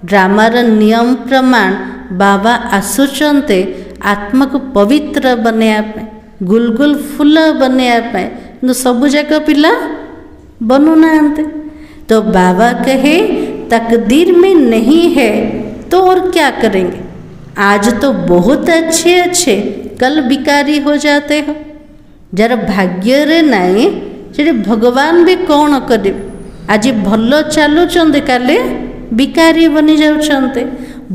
Speaker 1: ड्रामार नियम प्रमाण बाबा आसुचंते आत्मा को पवित्र बनवाई, गुलगुल फूल बनवाई, सबु जाक पिला बनूना। तो बाबा कहे तकदीर में नहीं है तो और क्या करेंगे, आज तो बहुत अच्छे अच्छे कल भिकारी हो जाते हो। जार भाग्य रे नाई से भगवान भी कौन करे, आज भल चलुचंदे काले भिकारी बनी जाउचंते।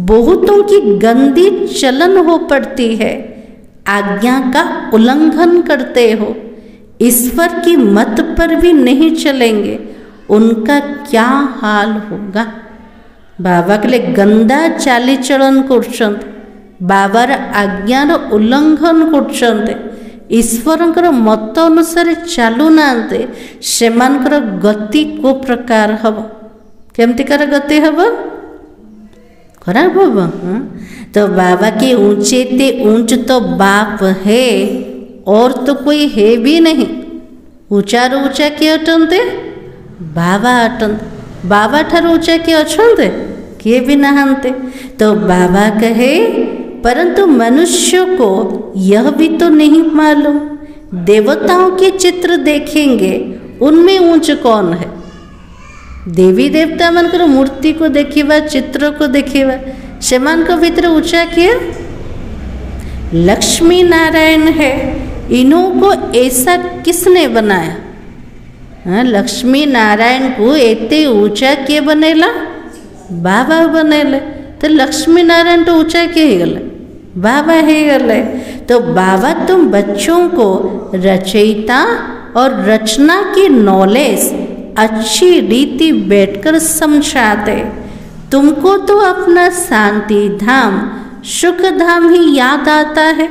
Speaker 1: बहुतों की गंदी चलन हो पड़ती है, आज्ञा का उल्लंघन करते हो, ईश्वर की मत पर भी नहीं चलेंगे, उनका क्या हाल होगा। बाबा के लिए गंदा चाली चलन कर, बाबार आज्ञार उल्लंघन कर, ईश्वर मत अनुसार चलू ना, से गति को प्रकार हम केमतिकार गति हम खराब हम। तो बाबा के ऊंचे ते ऊंच तो बाप है और तो कोई है भी नहीं। ऊंचा रू ऊंचा किए अटंते बाबा अटंते, बाबा ठार ऊंचा किए अच्छे किए भी नहांते। तो बाबा कहे परंतु मनुष्य को यह भी तो नहीं मालूम, देवताओं के चित्र देखेंगे उनमें ऊंच कौन है। देवी देवता मानकर मूर्ति को देखिबा, चित्र को देखिबा, से मान को भीतर ऊंचा किया लक्ष्मी नारायण है। इन्हों को ऐसा किसने बनाया? हाँ, लक्ष्मी नारायण को एते ऊंचा किए बनेला बाबा बनेले। तो लक्ष्मी नारायण तो ऊंचा किए गले बाबा है गले। तो बाबा तुम बच्चों को रचयिता और रचना की नॉलेज अच्छी रीति बैठकर समझाते। तुमको तो अपना शांति धाम सुख धाम ही याद आता है।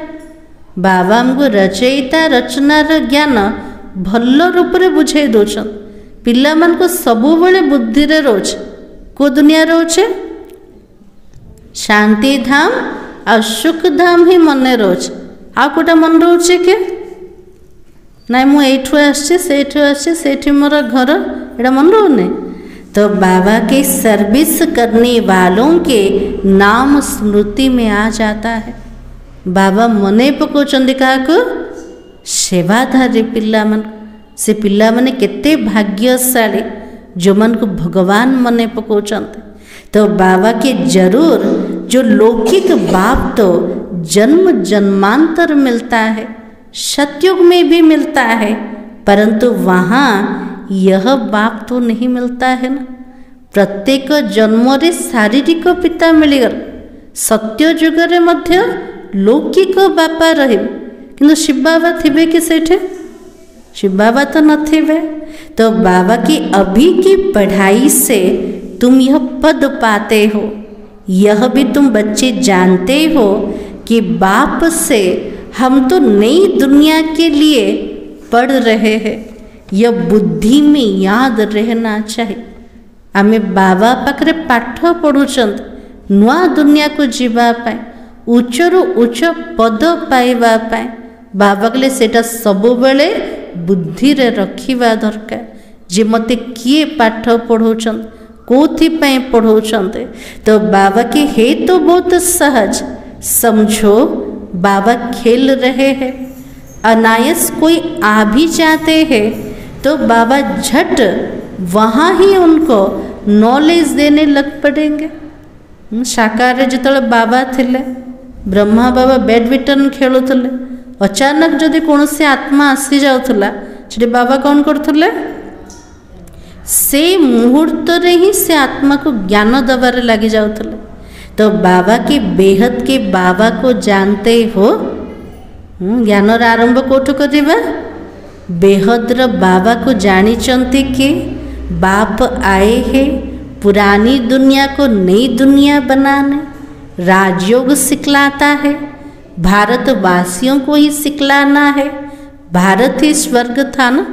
Speaker 1: बाबा हमको रचयिता रचनार ज्ञान भल रूप से बुझे दौन। पिला मान को सबु बेले बुद्धि रे रोच को दुनिया रोचे शांति धाम आ सुख धाम ही मन रोच। आ कोटा मन रोचे के नाई मु एठू आसी सेठी मोर घर एटा मन रोने। तो बाबा के सर्विस करने वालों के नाम स्मृति में आ जाता है। बाबा मने पकाउछन्ति काको सेवाधारी पिला मन। से पिला माने केते भाग्यशाली जो मन को भगवान मने पकाउछन्ति। तो बाबा के जरूर जो लौकिक बाप तो जन्म जन्मांतर मिलता है, सतयुग में भी मिलता है, परंतु वहाँ यह बाप तो नहीं मिलता है ना। प्रत्येक जन्म रे शारीरिक पिता मिलगल, सत्य जुग रे मध्य लौकिक बापा रहे, किंतु शिव बाबा थिबे कि सेठे शिव बाबा तो नथिबे। तो बाबा की अभी की पढ़ाई से तुम यह पद पाते हो। यह भी तुम बच्चे जानते हो कि बाप से हम तो नई दुनिया के लिए पढ़ रहे हैं। यह बुद्धि में याद रहना चाहिए। आमे बाबा पाखरे पाठ पढ़ुचंत नुआ दुनिया को जीवा पाए, उच्चरू उच्च पद पाइबा पाए। बाबा के लिए सेटा सबु बेले बुद्धि रे रखिबा दरकार जे मते किए पाठ पढ़ौछन कोथि पय पढ़ौछन। तो बाबा के हे तो बहुत सहज समझो। बाबा खेल रहे हैं, अनायास कोई आ भी जाते हैं तो बाबा झट वहाँ ही उनको नॉलेज देने लग पड़ेंगे। साकार जिते बाबा थिले, ब्रह्मा बाबा बैडमिंटन खेलुले, अचानक जदि कौन से आत्मा आसी जाउथला से बाबा कौन करथुले, से मुहूर्त रे ही से आत्मा को ज्ञान दबारे लगी जाउथले। तो बाबा के बेहद के बाबा को जानते हो। ज्ञान आरंभ कोठु करिबा बेहद्र बाबा को जानी चंती कि बाप आए हैं पुरानी दुनिया को नई दुनिया बनाने, राजयोग सिखलाता है, भारतवासियों को ही सिखलाना है। भारत ही स्वर्ग था ना।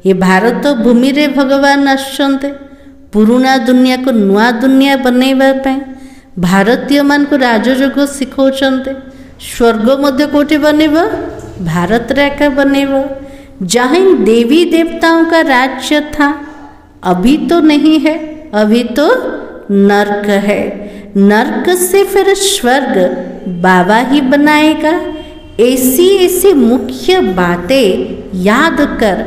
Speaker 1: ये भारत भूमि रे भगवान आसुचंते पुराना दुनिया को नुआ दुनिया बनैबा पई भारतीय मान को राजयोग शिखौचंते। स्वर्ग मध्य कोठी बनेब भारत रे एका बनेब। जहाँ देवी देवताओं का राज्य था अभी तो नहीं है, अभी तो नर्क है। नर्क से फिर स्वर्ग बाबा ही बनाएगा। ऐसी ऐसी मुख्य बातें याद कर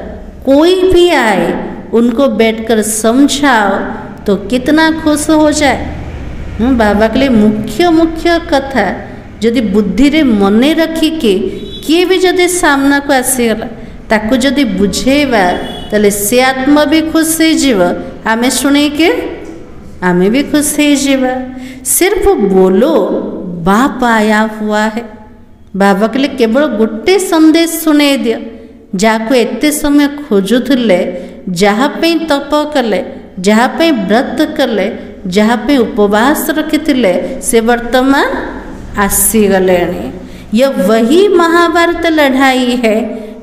Speaker 1: कोई भी आए उनको बैठकर समझाओ तो कितना खुश हो जाए। बाबा के लिए मुख्य मुख्य कथा जदि बुद्धि रे मने रखिके किए भी जदि सामना को आसीगला ताकू जदि बुझेबा ताले से आत्मा भी खुश हो जीव। आमे सुने के आमे भी खुश हो जीवा। सिर्फ बोलो बाप आया हुआ है। बाबा के लिए केवल गोटे संदेश सुने दियो। जाको एते समय खोजुले, जहाँ पे तप कले, जहाँ पे व्रत कले, जहाँ पे उपवास रखिथिले से वर्तमान आसीगले। यह वही महाभारत लड़ाई है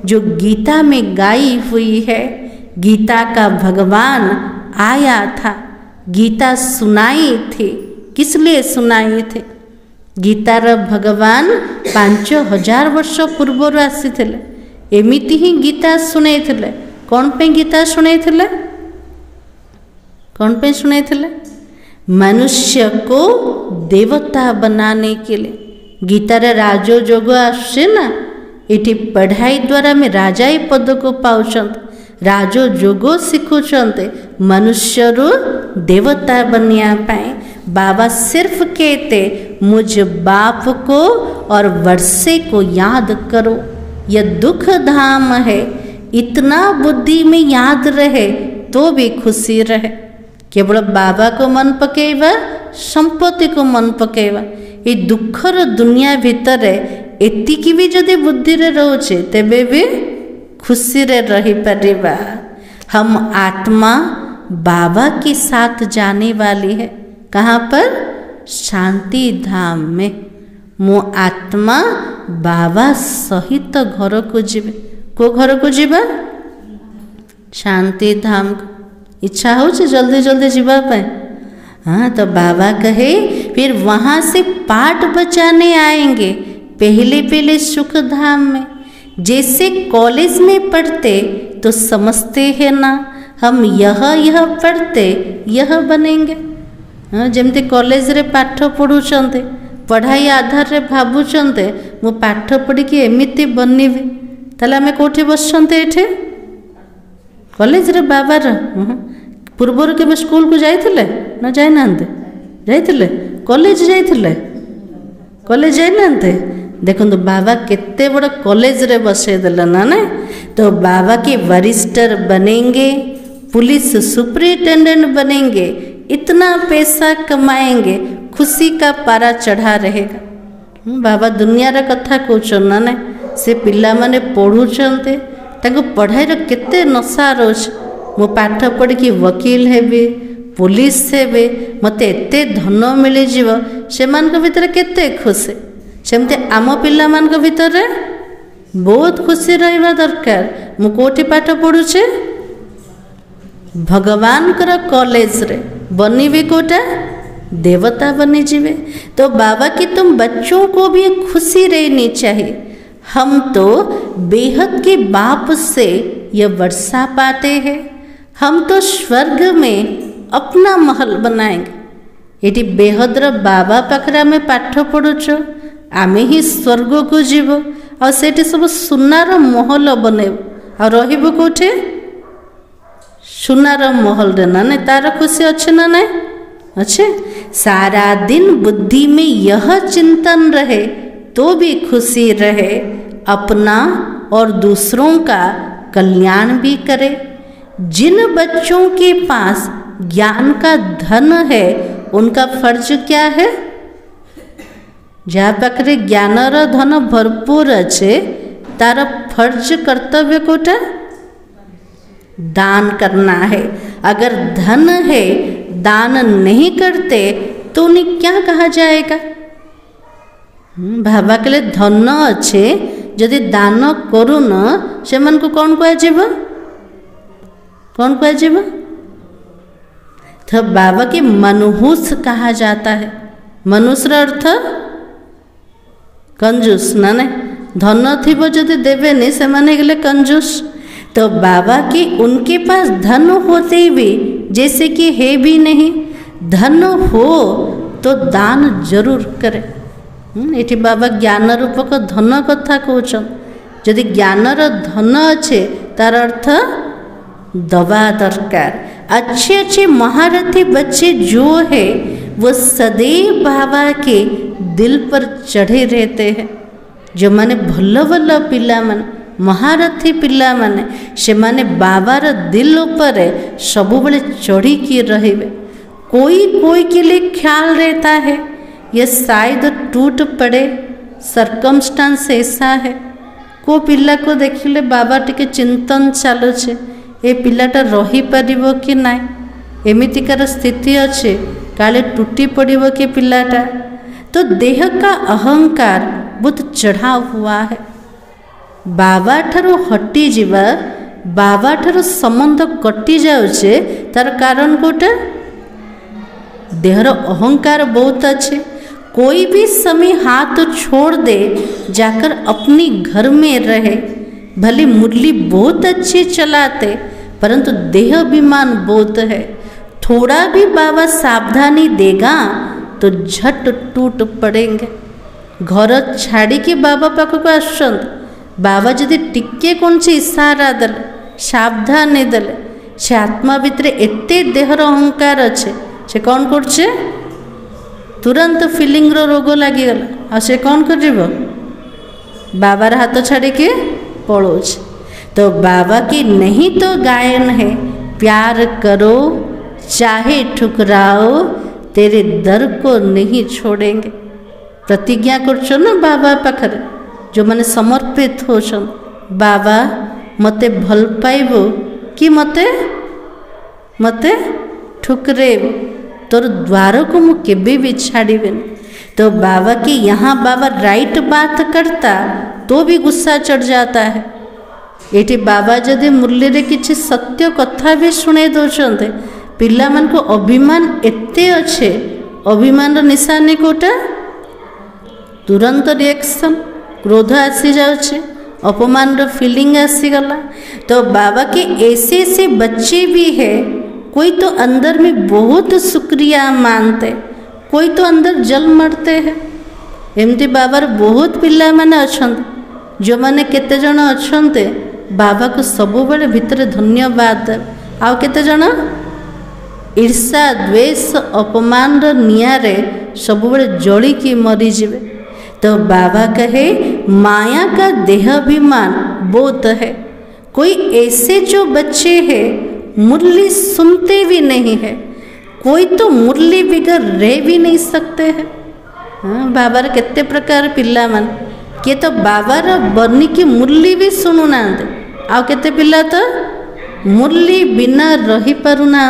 Speaker 1: जो गीता में गाई हुई है। गीता का भगवान आया था, गीता सुनाई थी। किस लिए सुनाई थी? गीतार भगवान 5000 वर्ष पूर्वर आसीथिले। एमिति ही गीता सुनाइथिले। कौन पे गीता सुनाइथिले? कौन पे सुनाइथिले? मनुष्य को देवता बनाने के लिए। गीतार राजो जोग आसे ना, इटी पढ़ाई द्वारा में राजाई पद को पाउचंत। राजो जोगो शिखुचंते मनुष्य रो देवता बनिया पाए। बाबा सिर्फ कहते मुझ बाप को और वर्षे को याद करो, यह दुख धाम है। इतना बुद्धि में याद रहे तो भी खुशी रहे। केवल बाबा को मन पकेवा, संपत्ति को मन पकेवा। ये दुखर दुनिया भितर एतिकी भी जदि बुद्धि रे रोचे तेबे भी खुशी रे रही परिबा। हम आत्मा बाबा के साथ जाने वाली है। कहाँ पर? शांति धाम में। मो आत्मा बाबा सहित घर को जीवे। को घर को जीवा? शांति धाम को। इच्छा हो जल्दी जल्दी जीवा पाए। हाँ, तो बाबा कहे फिर वहाँ से पाठ बचाने आएंगे पहले पहले सुख धाम में। जैसे कॉलेज में पढ़ते तो समझते हैं ना हम यह पढ़ते यह बनेंगे। हाँ, जमती कॉलेज रे पाठ पढ़ुचंते, पढ़ाई आधार रे भाबुचंते मु पाठ पढ़ी कि एमिति बनिबे। ताले आमे कोठी बसचंते एठे कॉलेज रे बाबार। पूर्वर के स्कूल को जाइथिले ना जाय नांते? जाइथिले कॉलेज जाइथिले? कॉलेज जाय नांते? देखो बाबा केते बड़ा कॉलेज रे बसे देला ना। तो बाबा के वरिष्ठर बनेंगे, पुलिस सुपरिटेंडेंट बनेंगे, इतना पैसा कमाएंगे, खुशी का पारा चढ़ा रहेगा। बाबा दुनिया रा कथा कहउछन ना। से पिला माने पढ़ुचंते ताको पढ़ाई रा केते नशा रोछ। मो पाठ पढ़ी कि वकील हेबे, पुलिस हेबे, मते एते धन मिली जीव। से मान को भीतर केते खुशी। सेमते आम पिला मान को भीतर बहुत खुशी रहिबा दरकार। मु कोठी पाठ पढ़ुछे भगवान कर कॉलेज रे बनिबे कोटा देवता बनी जीवे। तो बाबा की तुम बच्चों को भी खुशी रहनी चाहिए। हम तो बेहद के बाप से यह वर्षा पाते हैं। हम तो स्वर्ग में अपना महल बनाएंगे। ये बेहद्र बाबा पाखरा में पाठ पढ़ुच आमे ही स्वर्ग को जीव और सेठी सब सुनार महल बनेब और रहिबो कोठे सुनार महल रे ना। तार खुशी अच्छे ना नहीं अच्छे। सारा दिन बुद्धि में यह चिंतन रहे तो भी खुशी रहे, अपना और दूसरों का कल्याण भी करे। जिन बच्चों के पास ज्ञान का धन है उनका फर्ज क्या है? जहाँ पाखे ज्ञानर धन भरपूर अच्छे तार फर्ज कर्तव्य कोटा दान करना है। अगर धन है दान नहीं करते तो उन्हें क्या कहा जाएगा? बाबा कहले धन अच्छे जदि दान करुन से मन को कौन कह कौन कह तो बाबा के मनहूस कहा जाता है। मनुष्य अर्थ कंजूस ना नहीं धन थी जदि देवेनि से माने गले कंजूस। तो बाबा की उनके पास धन होते भी जैसे कि है भी नहीं, धन हो तो दान जरूर करे। ये बाबा ज्ञान रूपक धन कथा कहछन। जदि ज्ञानर धन अच्छे तार अर्थ दवा दरकार। अच्छे अच्छे महारथी बच्चे जो है वो सदैव बाबा के दिल पर चढ़े रहते हैं। जो माने भल भल पिला माने महारथी पिला माने से माने बाबार दिल पर सबु बड़े चढ़ी की रहिबे। कोई कोई के लिए ख्याल रहता है ये शायद टूट पड़े, सरकमस्टांस ऐसा है। को पिला को देखिले बाबा टिके चिंतन चलुचे ए पिलाटा रही पारिबो कि नाई, एमितिकार स्थिति अच्छे काले टूटी पड़िबो कि पिलाटा। तो देह का अहंकार बहुत चढ़ा हुआ है। बाबा ठारो हटी जीवा, बाबा ठारो संबंध कटि जाउचे तार कारण कोटा देहर अहंकार बहुत अच्छे। कोई भी समय हाथ छोड़ दे जाकर अपनी घर में रहे, भले मुरली बहुत अच्छी चलाते परंतु देह अभिमान बहुत है। थोड़ा भी बाबा सावधानी देगा तो झट टूट पड़ेंगे। घर छाड़ी के बाबा पाख को आसुंत बाबा जदि टिके कौन सी इशारा देले सावधानी देले से आत्मा भितर एते देहर अहंकार अच्छे से कौन करछे तुरंत फीलिंग रो रोग लगिगला आ से कौन कर बाबार हाथ छाड़ी के पड़ोछ। तो बाबा की नहीं तो गायन है प्यार करो चाहे ठुकराओ तेरे दर को नहीं छोड़ेंगे। प्रतिज्ञा करछो ना बाबा पाखरे जो माने समर्पित होछन बाबा मते भल पाइबो कि मते मते ठुकरेबो तोर द्वार को मु केबे भी छाड़ीबेन। तो बाबा की यहाँ बाबा राइट बात करता तो भी गुस्सा चढ़ जाता है। ये बाबा जदि मुरली रे किछि सत्य कथा भी शुणे दौरान पिला मन को अभिमान एते अच्छे, अभिमान निशानी कोटा तुरंत रिएक्शन क्रोध आसी जाउछे, अपमान रो फीलिंग आसी गला। तो बाबा के ऐसे ऐसे बच्चे भी है, कोई तो अंदर में बहुत शुक्रिया मानते, कोई तो अंदर जल मरते हैं। एमती बाबार बहुत पिला माने अछंते जो माने केते जण अछंते बाबा को सबु बेले भितर धन्यवाद आउ केते जण ईर्षा द्वेष अपमान रो नियारे सबु बेले जली की मरी जिवे। तो बाबा कहे माया का देह अभिमान बहुत है। कोई ऐसे जो बच्चे हैं मुरली सुनते भी नहीं है, कोई तो मुरली बिगर रह भी नहीं सकते हैं। हाँ बाबार केते प्रकार पिला मान किए तो बाबार बर्णी की मुरली भी शुणु ना आउ केते पिला तो मुरली बिना रही पारु ना।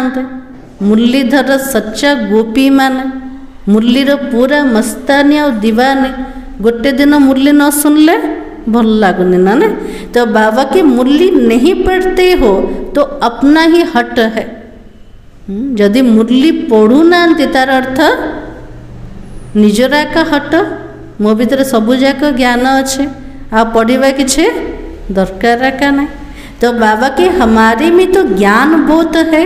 Speaker 1: मुरलीधर सच्चा गोपी माने मुरलीर पूरा मस्तानी और दीवानी गोटे दिन मुरली न सुनले भल लगुनि ना ने। तो बाबा के मुरली नहीं पढ़ते हो तो अपना ही हट है। जदि मुरली पढ़ू ना तार अर्थ निजरा का हट मो भीतर सबू जाक ज्ञान अच्छे आ पढ़ा किसी दरकार का नहीं। तो बाबा के हमारे में तो ज्ञान बहुत है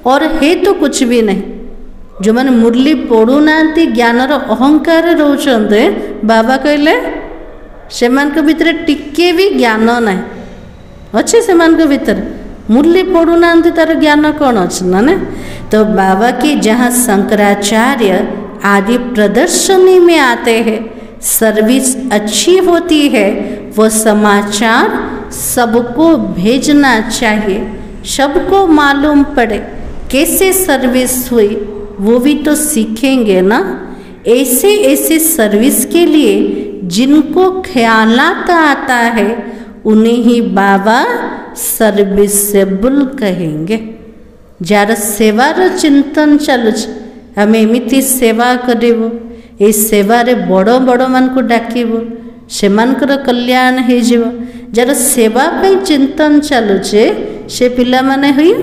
Speaker 1: और है तो कुछ भी नहीं। जो मैंने मुरली पढ़ू ना ज्ञानर अहंकार रोचते बाबा कहले से भितर टिके भी ज्ञान ना अच्छे से भितर मुरली पढ़ू ना तार ज्ञान कौन अच्छे ना। तो बाबा के जहाँ शंकराचार्य आदि प्रदर्शनी में आते हैं, सर्विस अच्छी होती है, वो समाचार सबको भेजना चाहिए, सबको मालूम पड़े कैसे सर्विस हुई, वो भी तो सीखेंगे ना। ऐसे ऐसे सर्विस के लिए जिनको ख्यालात आता है उन्हें ही बाबा सर्विसेबल कहेंगे। जार सेवार चिंतन चलुच आम एमती सेवा करू, ए सेवारे बड़ बड़ मान को डाकिबो सेमानकर कल्याण हो जिवो जार सेवा पे चिंतन चलुचे से पिला माने हुई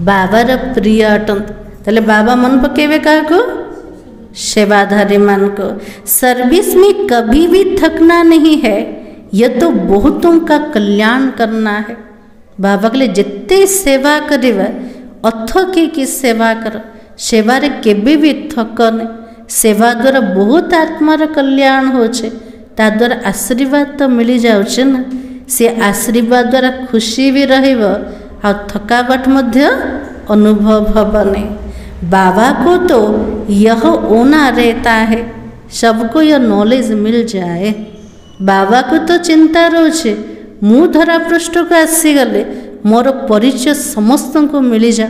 Speaker 1: बाबार प्रिय अटंत ताले बाबा मन पकेबे काको सेवाधारी मान को। सर्विस में कभी भी थकना नहीं है, यह तो बहुतों का कल्याण करना है। बाबा के लिए जितने सेवा करिबा अथके की सेवा कर सेवारे केबे भी थकने सेवा द्वारा बहुत आत्मार कल्याण होचे ता द्वारा आशीर्वाद तो मिली जाउचे ना से आशीर्वाद द्वारा खुशी भी रहिबो आ थकावट मध्य अनुभव हबने। बाबा को तो यह ओना रहता है सबको यह नॉलेज मिल जाए। बाबा को तो चिंता रोचे मु धरा पृष्ठ को आसीगले मोर परिचय समस्त को मिल जा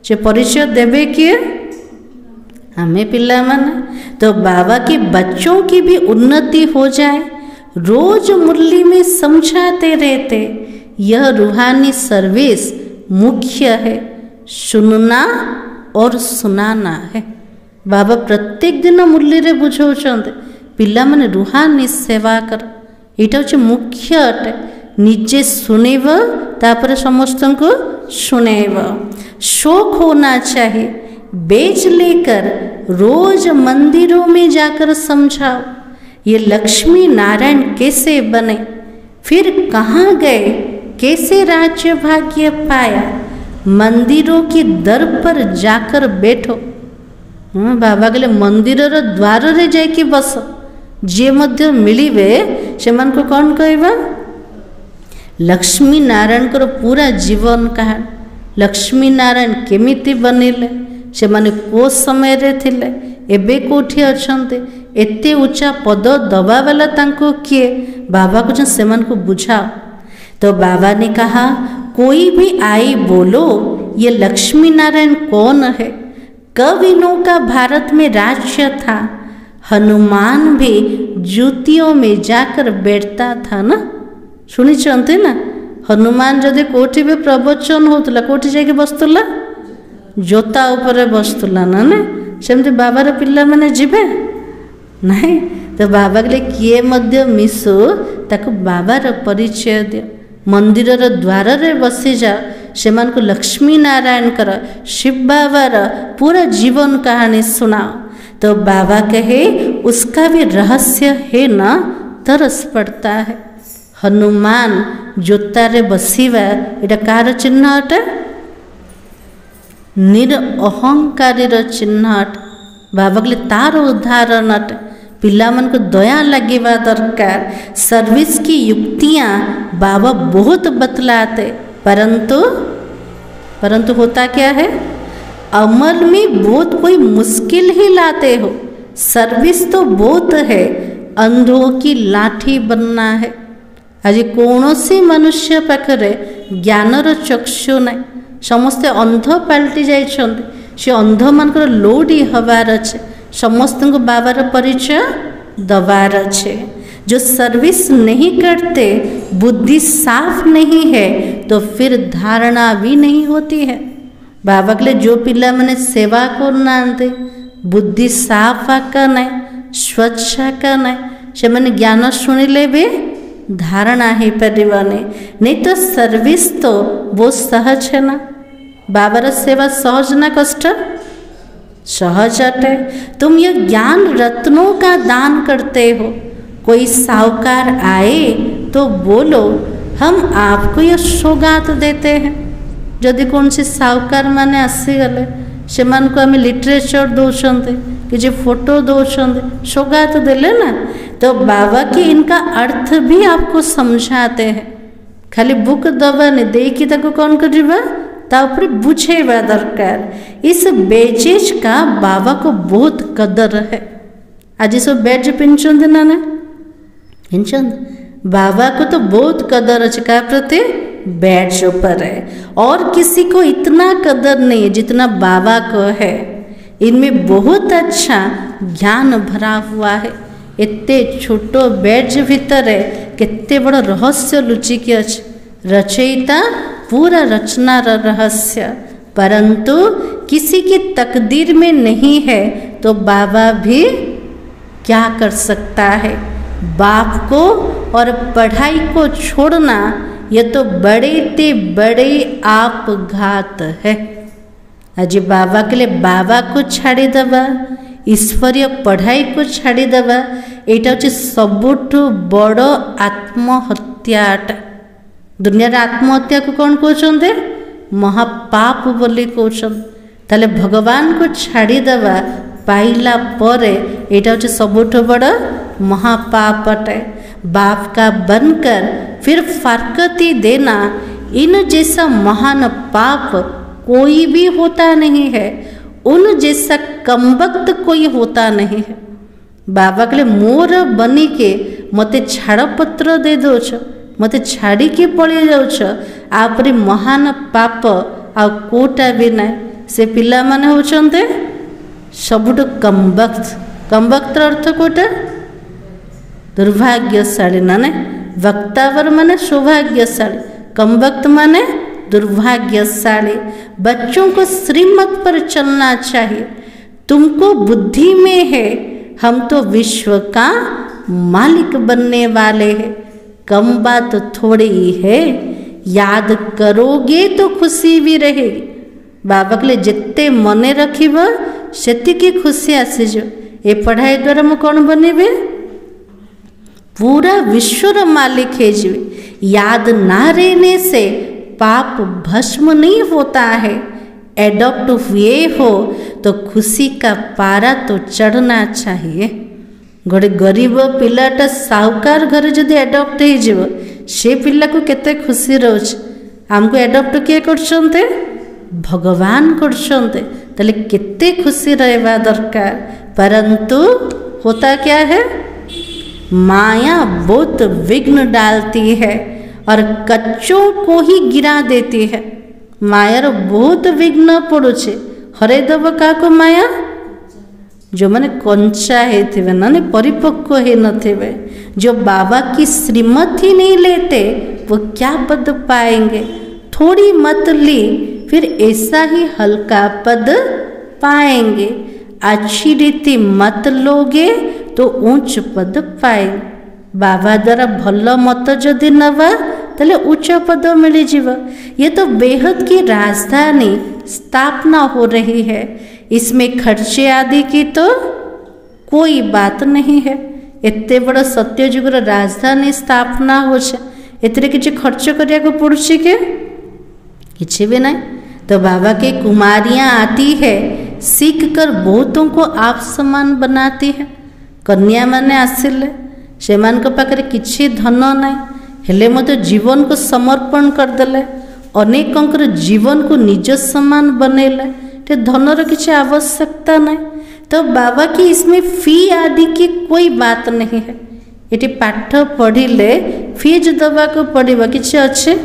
Speaker 1: जे परिचय देवे किए हमें पिला माने। तो बाबा के बच्चों की भी उन्नति हो जाए रोज मुरली में समझाते रहते यह रूहानी सर्विस मुख्य है, सुनना और सुनाना है। बाबा प्रत्येक दिन मुरली रे बुझाउछन्ते पिला माने रूहानी सेवा कर एटा होचे मुख्य अटे निजे सुनेब तापर समस्त को सुनेब। शौक होना चाहिए बेच लेकर रोज मंदिरों में जाकर समझाओ ये लक्ष्मी नारायण कैसे बने फिर कहाँ गए कैसे राज्य भाग्य पाया मंदिरों की दर पर जाकर बैठो। बाबा गले मंदिर द्वार रे जाइकी बस जे मध्य मिलिबे से मन को कौन कहबा लक्ष्मी नारायण को पूरा जीवन कहानी लक्ष्मी नारायण केमिति बनिले से माने को समय रे थिले एबे कोठी अछंते एते ऊंचा पद दबा वाला तांको किए बाबा को से मन को बुझाओ। तो बाबा ने कहा कोई भी आई बोलो ये लक्ष्मी नारायण कौन है। कब इनों का भारत में राज्य था हनुमान भी जूतियों में जाकर बैठता था ना शुणी चंते ना हनुमान जदि कोठी भी प्रवचन होतला कोठी जाके बसतला जोता ऊपर बसतला ना ने सेमती बाबार पिला माने जिबे नहीं। तो बाबा के किए मध्य मिसो ताको बाबार परिचय दियो मंदिर द्वार रे बसी जाओ से मान को लक्ष्मी नारायण कर शिव बाबार पूरा जीवन कहानी सुनाओ। तो बाबा कहे उसका भी रहस्य है ना तरस पड़ता है। हनुमान जोतारे बसीवा एटा कार चिन्ह अटे निरअहंकारीर चिन्ह अटे। बाबा के तार उदाहरण अटे पिला मन को दया लगेवा दरकार। सर्विस की युक्तियाँ बाबा बहुत बतलाते परंतु होता क्या है अमल में बहुत कोई मुश्किल ही लाते हो। सर्विस तो बहुत है अंधों की लाठी बनना है। आज कौनसी मनुष्य पाखरे ज्ञानर चक्षु ना समस्ते अंध पलटि जाइछन्ते से अंध मानकर लोडी हबार अच्छे समस्त को बाबार परिचय दबार अच्छे। जो सर्विस नहीं करते बुद्धि साफ नहीं है तो फिर धारणा भी नहीं होती है। बाबा के लिए जो पिला मैंने सेवा करना बुद्धि साफ आका नहीं स्वच्छ आका नहीं से मैंने ज्ञान शुणिले भी धारणा ही पारिबानी नहीं। तो सर्विस तो बहुत सहज है ना बाबार सेवा सहज ना कष्ट सहज अटे। तुम ये ज्ञान रत्नों का दान करते हो कोई साहूकार आए तो बोलो हम आपको यह सौगात देते हैं। जदि कौन सी साहूकार माने आसीगले से मान को आम लिटरेचर दौरान कि फोटो दौरान सौगात देले ना तो बाबा की इनका अर्थ भी आपको समझाते हैं। खाली बुक दबा नहीं दे कि ताको कौन करिबा तापर बुझेबा दरकार। इस बेचेज का बाबा को बहुत कदर है। आज सब बैज पिंचंद ना ने पिंचंद बाबा को तो बहुत कदर अच्छे का प्रति बैज ऊपर है और किसी को इतना कदर नहीं है जितना बाबा को है। इनमें बहुत अच्छा ज्ञान भरा हुआ है। एते छोटो बैज भीतर है केते बड़ रहस्य लुचिकी अच्छे रचयिता पूरा रचना रहस्य परंतु किसी की तकदीर में नहीं है तो बाबा भी क्या कर सकता है। बाप को और पढ़ाई को छोड़ना ये तो बड़े ते बड़े आपघात है। आज बाबा के लिए बाबा को छाड़ी दबा, ईश्वरीय पढ़ाई को छाड़ी दबा, एटा हচ্ছে सबुठ बड़ आत्महत्याटा। दुनिया रे आत्महत्या को कौन कहते? महापाप बोली कहते। ताले भगवान को छाड़ी दबा पाइला परे एटा हচ্ছে सबुठ बड़ महापापटे। बाप का बनकर फिर फारकती देना, इन जैसा महान पाप कोई भी होता नहीं है, उन जैसा कमबख्त कोई होता नहीं है। बाबा के लिए मोर बनी के मते छाड़ पत्र दे दोछ, मते छाड़ी के पड़ी जाउछ, आपरी महान पाप आ कोटा भी ना। से पिला माने होचंते सबुठ कमबख्त। कमबख्त अर्थ कोटा? दुर्भाग्यशाली ना। वक्तावर माने सौभाग्यशाली, कमबख्त माने दुर्भाग्यशाली। बच्चों को श्रीमत पर चलना चाहिए। तुमको बुद्धि में है, हम तो विश्व का मालिक बनने वाले हैं। कम बात थोड़ी ही है, याद करोगे तो खुशी भी रहेगी। बाबा के लिए जिते मने रखिब सेतिकी खुशी आसीज। ए पढ़ाई द्वारा मु कौन बनिबे? पूरा विश्वर मालिक है जी। याद ना रहने से पाप भस्म नहीं होता है। एडॉप्ट हुए हो तो खुशी का पारा तो चढ़ना चाहिए। गोटे गरीब पिलाटा साहुकार घर जदि एडॉप्ट हो से पिला को केते खुशी रोच। हमको एडॉप्ट किए करछन्ते? भगवान करछन्ते। ताले केते खुशी रहबा दरकार। परंतु होता क्या है? माया बहुत विघ्न डालती है और कच्चों को ही गिरा देती है। मायार बहुत विघ्न पड़ुचे। हरे दब का को माया? जो मैंने कंचा है ना, परिपक्व है नथिबे, जो बाबा की श्रीमत ही नहीं लेते, वो क्या पद पाएंगे? थोड़ी मत ली फिर ऐसा ही हल्का पद पाएंगे। अच्छी रीति मत लोगे तो ऊंच पद पाएंगे। बाबा द्वारा भल मत जदि नवा ताले उच्च पद मिल जीव। ये तो बेहद की राजधानी स्थापना हो रही है। इसमें खर्चे आदि की तो कोई बात नहीं है। एते बड़ सत्यजुगर राजधानी स्थापना हो एतरे किछि खर्च करिया को पड़ुछि के? किछि भी नहीं। तो बाबा के कुमारियां आती है, सीख कर बहुतों को आप समान बनाती है। कन्या माने आसिले से पाखे किछि धन ना, हेले मत जीवन को समर्पण करदेले, अनेकंकर जीवन को निज समान बनेले। ते धनर किछि आवश्यकता नहीं। तो बाबा की इसमें फी आदि की कोई बात नहीं है। ये पाठ पढ़िले फीज दबा को पड़िबा किछि अच्छे?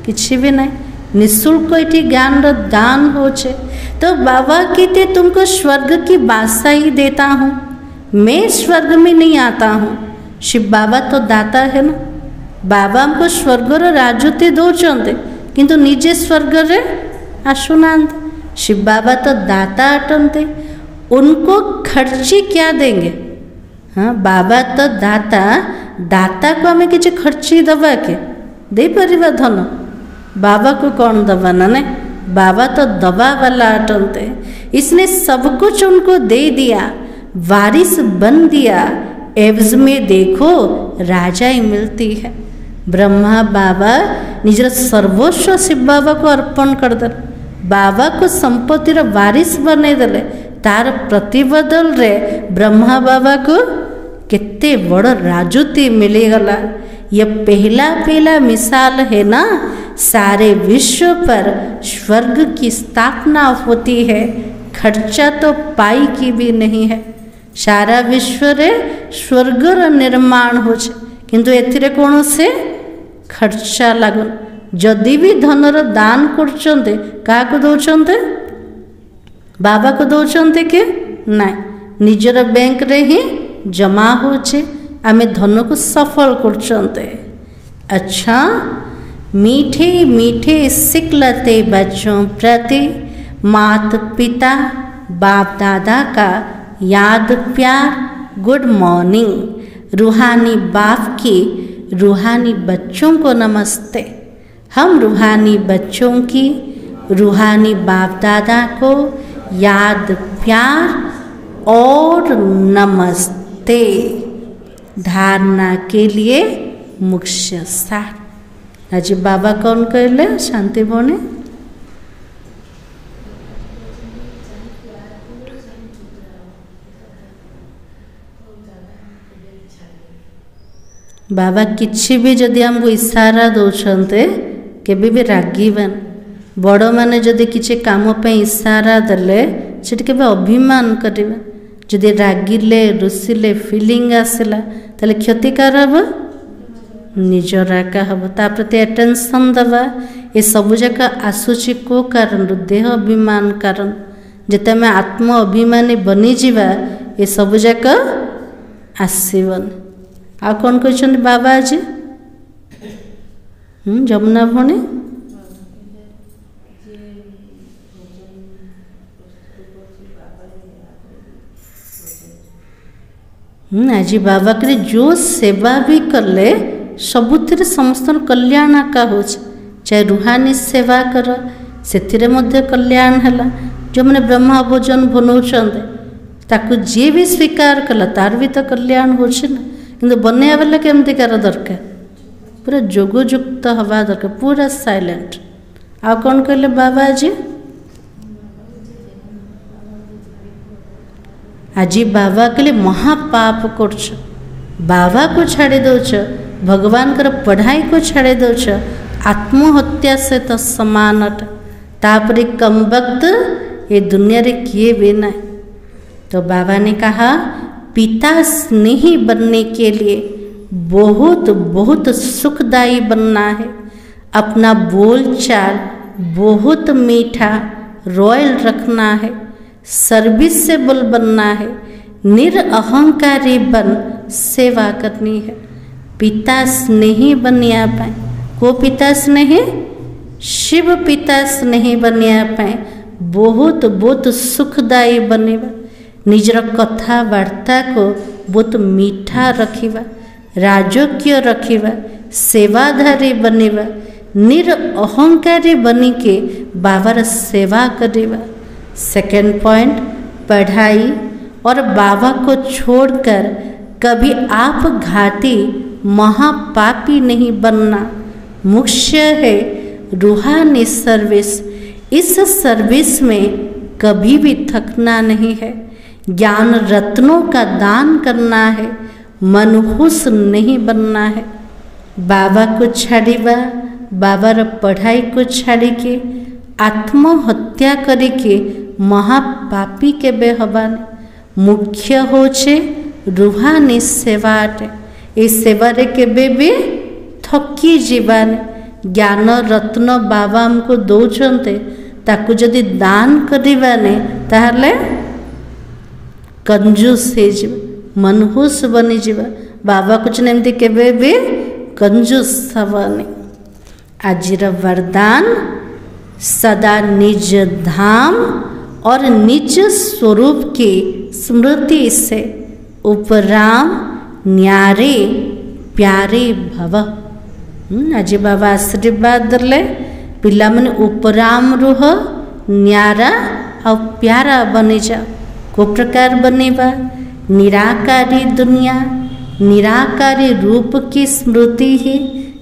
Speaker 1: किछि भी नहीं। निःशुल्क ये ज्ञान दान होचे। तो बाबा कहते तुमको स्वर्ग की बादशाह ही देता हूँ, मैं स्वर्ग में नहीं आता हूँ। शिव बाबा तो दाता है ना। बाबा हमको स्वर्गर राजत्व दौरान किंतु निजे स्वर्ग रे आसुना। शिव बाबा तो दाता अटंते, उनको खर्ची क्या देंगे? हाँ, बाबा तो दाता, दाता को हमें किसी खर्ची दबा के दे परिवा धन? बाबा को कौन दबा ना? बाबा तो दबा वाला अटंते। इसने सब कुछ उनको दे दिया, वारिस बन दिया। एवज में देखो राजा ही मिलती है। ब्रह्मा बाबा निजर सर्वस्व शिव बाबा को अर्पण कर दे। बाबा को संपत्तिर वारिस बने देले। तार प्रतिबदल रे ब्रह्मा बाबा को कितने बड़ राजूती मिलीगला। ये पहला मिसाल है ना। सारे विश्व पर स्वर्ग की स्थापना होती है, खर्चा तो पाई की भी नहीं है। सारा विश्व रे स्वर्गर निर्माण हो, किंतु एथिरे कौन से खर्चा लागुन। जदि भी धनर दान करचंते का को दौचंते? बाबा को दौचंते के ना, निजर बैंक रे ही जमा होचे। आमे धन को सफल करचंते। अच्छा, मीठे मीठे सिखलते बच्चों प्रति माता पिता बाप दादा का याद प्यार गुड मॉर्निंग। रूहानी बाप की रूहानी बच्चों को नमस्ते। हम रूहानी बच्चों की रूहानी बाप दादा को याद प्यार और नमस्ते। धारणा के लिए मुख्य सार। आज बाबा कौन कहले शांति भौणी? बाबा किछि भी जदि हमको इशारा दौरान केबे भी रागिबन। बड़ माने जदि किछि काम पे इशारा देले सेठी केबे अभिमान करिबे। जदि रागिले रुसिले फीलिंग आसला ताले क्षतिकार हम निज रागा हम ता प्रति अटेंशन दवा। ये सब जाक आसूची को कारण देह अभिमान कारण जिते आम आत्म अभिमानी बनी जीवा ये सब जाक आसबन। आ कौन कहते बाबा आज जमुना भौणी आज बाबा के जो सेवा भी कले सबुथिरे समस्त कल्याण आका हो। चाहे रूहानी सेवा कर से कल्याण है। जो मैंने ब्रह्मा भोजन बनाऊँ ताकू जी भी स्वीकार कला तार भी तो कल्याण हो कि बनया बेले केमतिकार दरकार पूरा जोगयुक्त हवा दरकार पूरा साइलेंट। आ कौन कहले बाबा आज बाबा कहले महापाप कर बाबा को छाड़ी दौच भगवान कर पढ़ाई को छाड़ी दौच आत्महत्या से तो समान अट तापरे कम वक्त ये दुनिया रे किए भी ना। तो बाबा ने कहा पिता स्नेही बनने के लिए बहुत बहुत सुखदायी बनना है। अपना बोलचाल बहुत मीठा रॉयल रखना है। सर्विसेबल बनना है। निरअहंकारी बन सेवा करनी है। पिता स्नेही बनिया पाए को पिता स्नेही शिव पिता स्नेही बनिया पाए बहुत बहुत सुखदायी बनेवा। निजर कथबार्ता को बहुत मीठा रखिवा राजकीय रखिवा सेवाधारी बनिवा निरअहंकारी बनी के बाबार सेवा करिवा। सेकेंड पॉइंट पढ़ाई और बाबा को छोड़कर कभी आप घाटी महापापी नहीं बनना। मुख्य है रूहानी सर्विस। इस सर्विस में कभी भी थकना नहीं है। ज्ञान रत्नों का दान करना है। मनहूस नहीं बनना है। बाबा को छाड़ीबा बाबार पढ़ाई को छाड़ी के आत्महत्या करिके महापापी के बे हबाने। मुख्य होचे रूहानी सेवा अटे। ए सेवारे केबे भी थकी जीवाने। ज्ञान रत्न बाबा हमको दौचंते ताकू जदि दान करिबाने ताहले कंजूस हे जीवा मनहूस बनी जीवा। बाबा कुछ एमती केबे भी कंजूस हबाने। आजिर वरदान सदा निज धाम और निज स्वरूप की स्मृति से उपराम न्यारे प्यारे भव। आज बाबा आशीर्वाद देले पिला माने उपराम रुह न्यारा और प्यारा बनी जा। को प्रकार बनेबा निराकारी दुनिया निराकारी रूप की स्मृति ही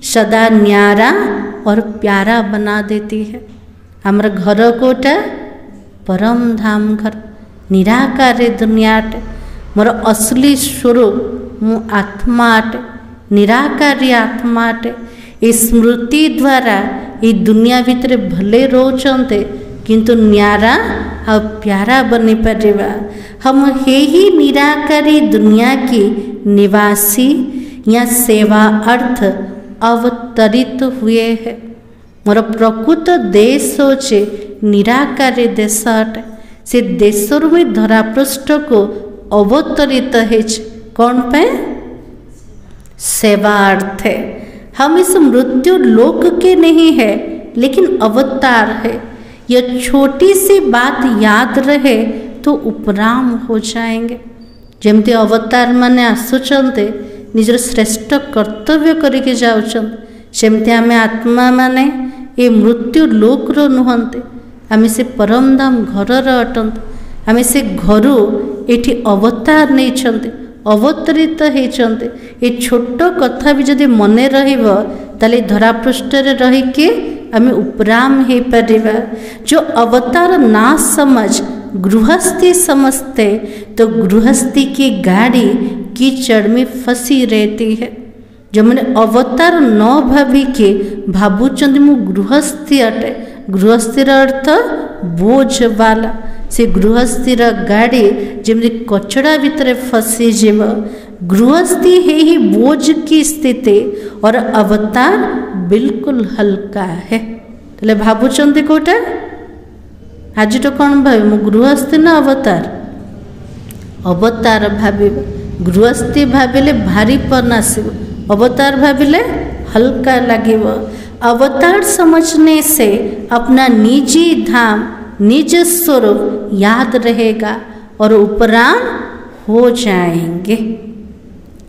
Speaker 1: सदा न्यारा और प्यारा बना देती है। हमारा घर कोटा परम धाम घर निराकारी दुनिया अटे। मोर असली स्वरूप मु आत्मा अटे निराकारी आत्मा अटे। ये स्मृति द्वारा ये दुनिया भितर भले रोचंते किंतु न्यारा और प्यारा बनी परिवा। हम हे ही निराकारी दुनिया की निवासी या सेवा अर्थ अवतरित हुए हैं। मोर प्रकृत देश होचे निराकारी देश अटे। से देशर हुई धरापृष्ठ को अवतरित है कौन पे सेवा अर्थ है। हम इस मृत्यु लोक के नहीं है लेकिन अवतार है। यह छोटी सी बात याद रहे तो उपराम हो जाएंगे। जमती अवतार माने आसुचंते निजर श्रेष्ठ कर्तव्य करके जाउचंते, सेमती आमे आत्मा माने ये मृत्यु लोकर नुहंते, आमे से परमधाम घरर अटंते, आमे से घरू एठी अवतार नहीं अवतरित होइचंते। ये छोट कथा भी जदि मने रहिबो ताले धरापृष्ठ रे रही के आमे उपराम हे परिबा। जो अवतार ना समझ गृहस्थी समझते तो गृहस्थी की गाड़ी कीचड़ में फंसी रहती है। जो मैंने अवतार न भावी के भावुचंद मु गृहस्थी अटे, गृहस्थीर अर्थ बोझ वाला, से गृहस्थीर गाड़ी जमी कचड़ा भितर फसी जीव। गृहस्थी है ही बोझ की स्थिति और अवतार बिल्कुल हल्का है। तले भावुचंदी कोटा आज तो कौन भाव मु गृहस्थी ना अवतार? अवतार भाव, गृहस्थी भाविले भारीपन आसब, अवतार भाविले हल्का लगे। अवतार समझने से अपना निजी धाम निज स्वरूप याद रहेगा और उपराम हो जाएंगे।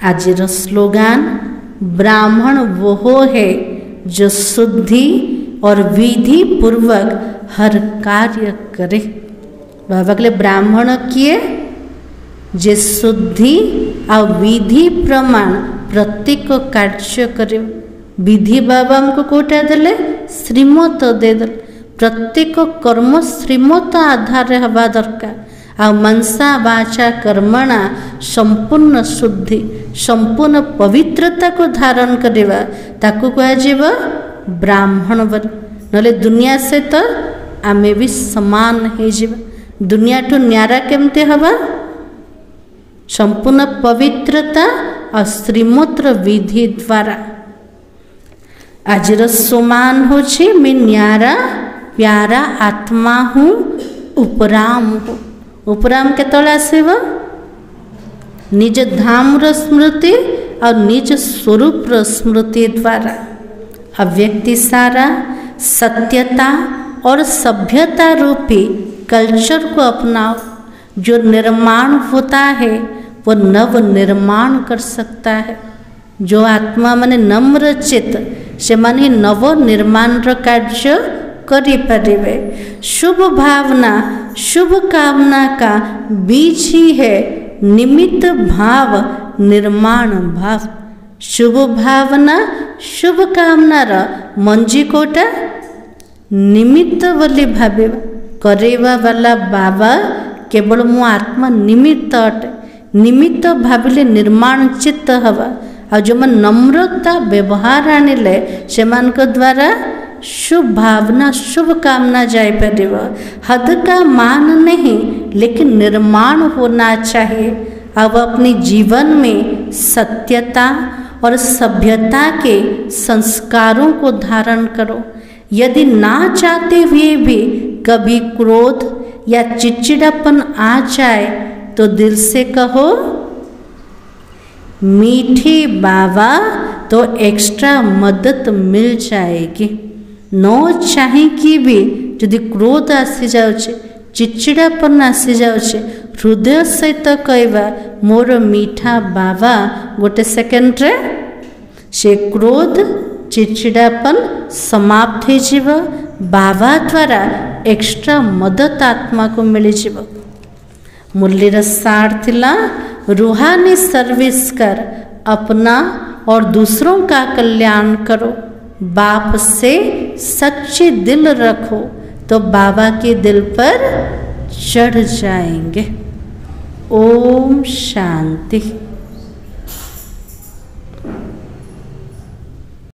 Speaker 1: आज स्लोगान ब्राह्मण वो है जो शुद्धि और विधि पूर्वक हर कार्य करे। बाबा के ब्राह्मण किए जे शुद्धि और विधि प्रमाण प्रत्येक कार्य करे। विधि बाबा हमको कोटा देले श्रीमत दे दे, प्रत्येक कर्म श्रीमत आधार हवा दरकार। आ मनसा वाचा कर्मणा संपूर्ण शुद्धि संपूर्ण पवित्रता को धारण करवा ताकू कह ब्राह्मण बन। नले दुनिया से तो आमे भी समान हो जावा। दुनिया ठू न्यारा केमते हवा? संपूर्ण पवित्रता और श्रीमत्र विधि द्वारा। आज समान हो मैं न्यारा प्यारा आत्मा हूँ, उपराम हूँ। उपराम के तले आसब निज धाम स्मृति और निज स्वरूप स्मृति द्वारा। अव्यक्ति सारा सत्यता और सभ्यता रूपी कल्चर को अपनाओ। जो निर्माण होता है वो नव निर्माण कर सकता है। जो आत्मा माने नम्र चित से माने नव निर्माण कार्य करि परिवे। शुभ भावना शुभ कामना का बीज ही है निमित्त भाव निर्माण भाव। शुभ भावना शुभ कामना मंजी कोटा निमित्त बोली भावे करेवा वाला बाबा केवल मो आत्मा निमित्त अटे। निमित्त भाविले निर्माण चित्त हवा। और जो मन नम्रता व्यवहार आनिले से द्वारा शुभ भावना शुभ कामना जाए परिव। हद का मान नहीं लेकिन निर्माण होना चाहिए। अब अपने जीवन में सत्यता और सभ्यता के संस्कारों को धारण करो। यदि ना चाहते हुए भी कभी क्रोध या चिड़चिड़ापन आ जाए तो दिल से कहो मीठी बाबा तो एक्स्ट्रा मदद मिल जाएगी। नो चाहे कि भी यदि क्रोध आसी जाउछे चिड़चिड़ापन आसी जाउछे हृदय सहित कहवा मोर मीठा बाबा गोटे सेकेंड रे से क्रोध चिड़चिड़ापन समाप्त हो जीव। बाबा द्वारा एक्स्ट्रा मदद आत्मा को मिल जीव। मुरलीर सार थिला रूहानी सर्विस कर अपना और दूसरों का कल्याण करो। बाप से सच्चे दिल रखो तो बाबा के दिल पर चढ़ जाएंगे। ओम शांति।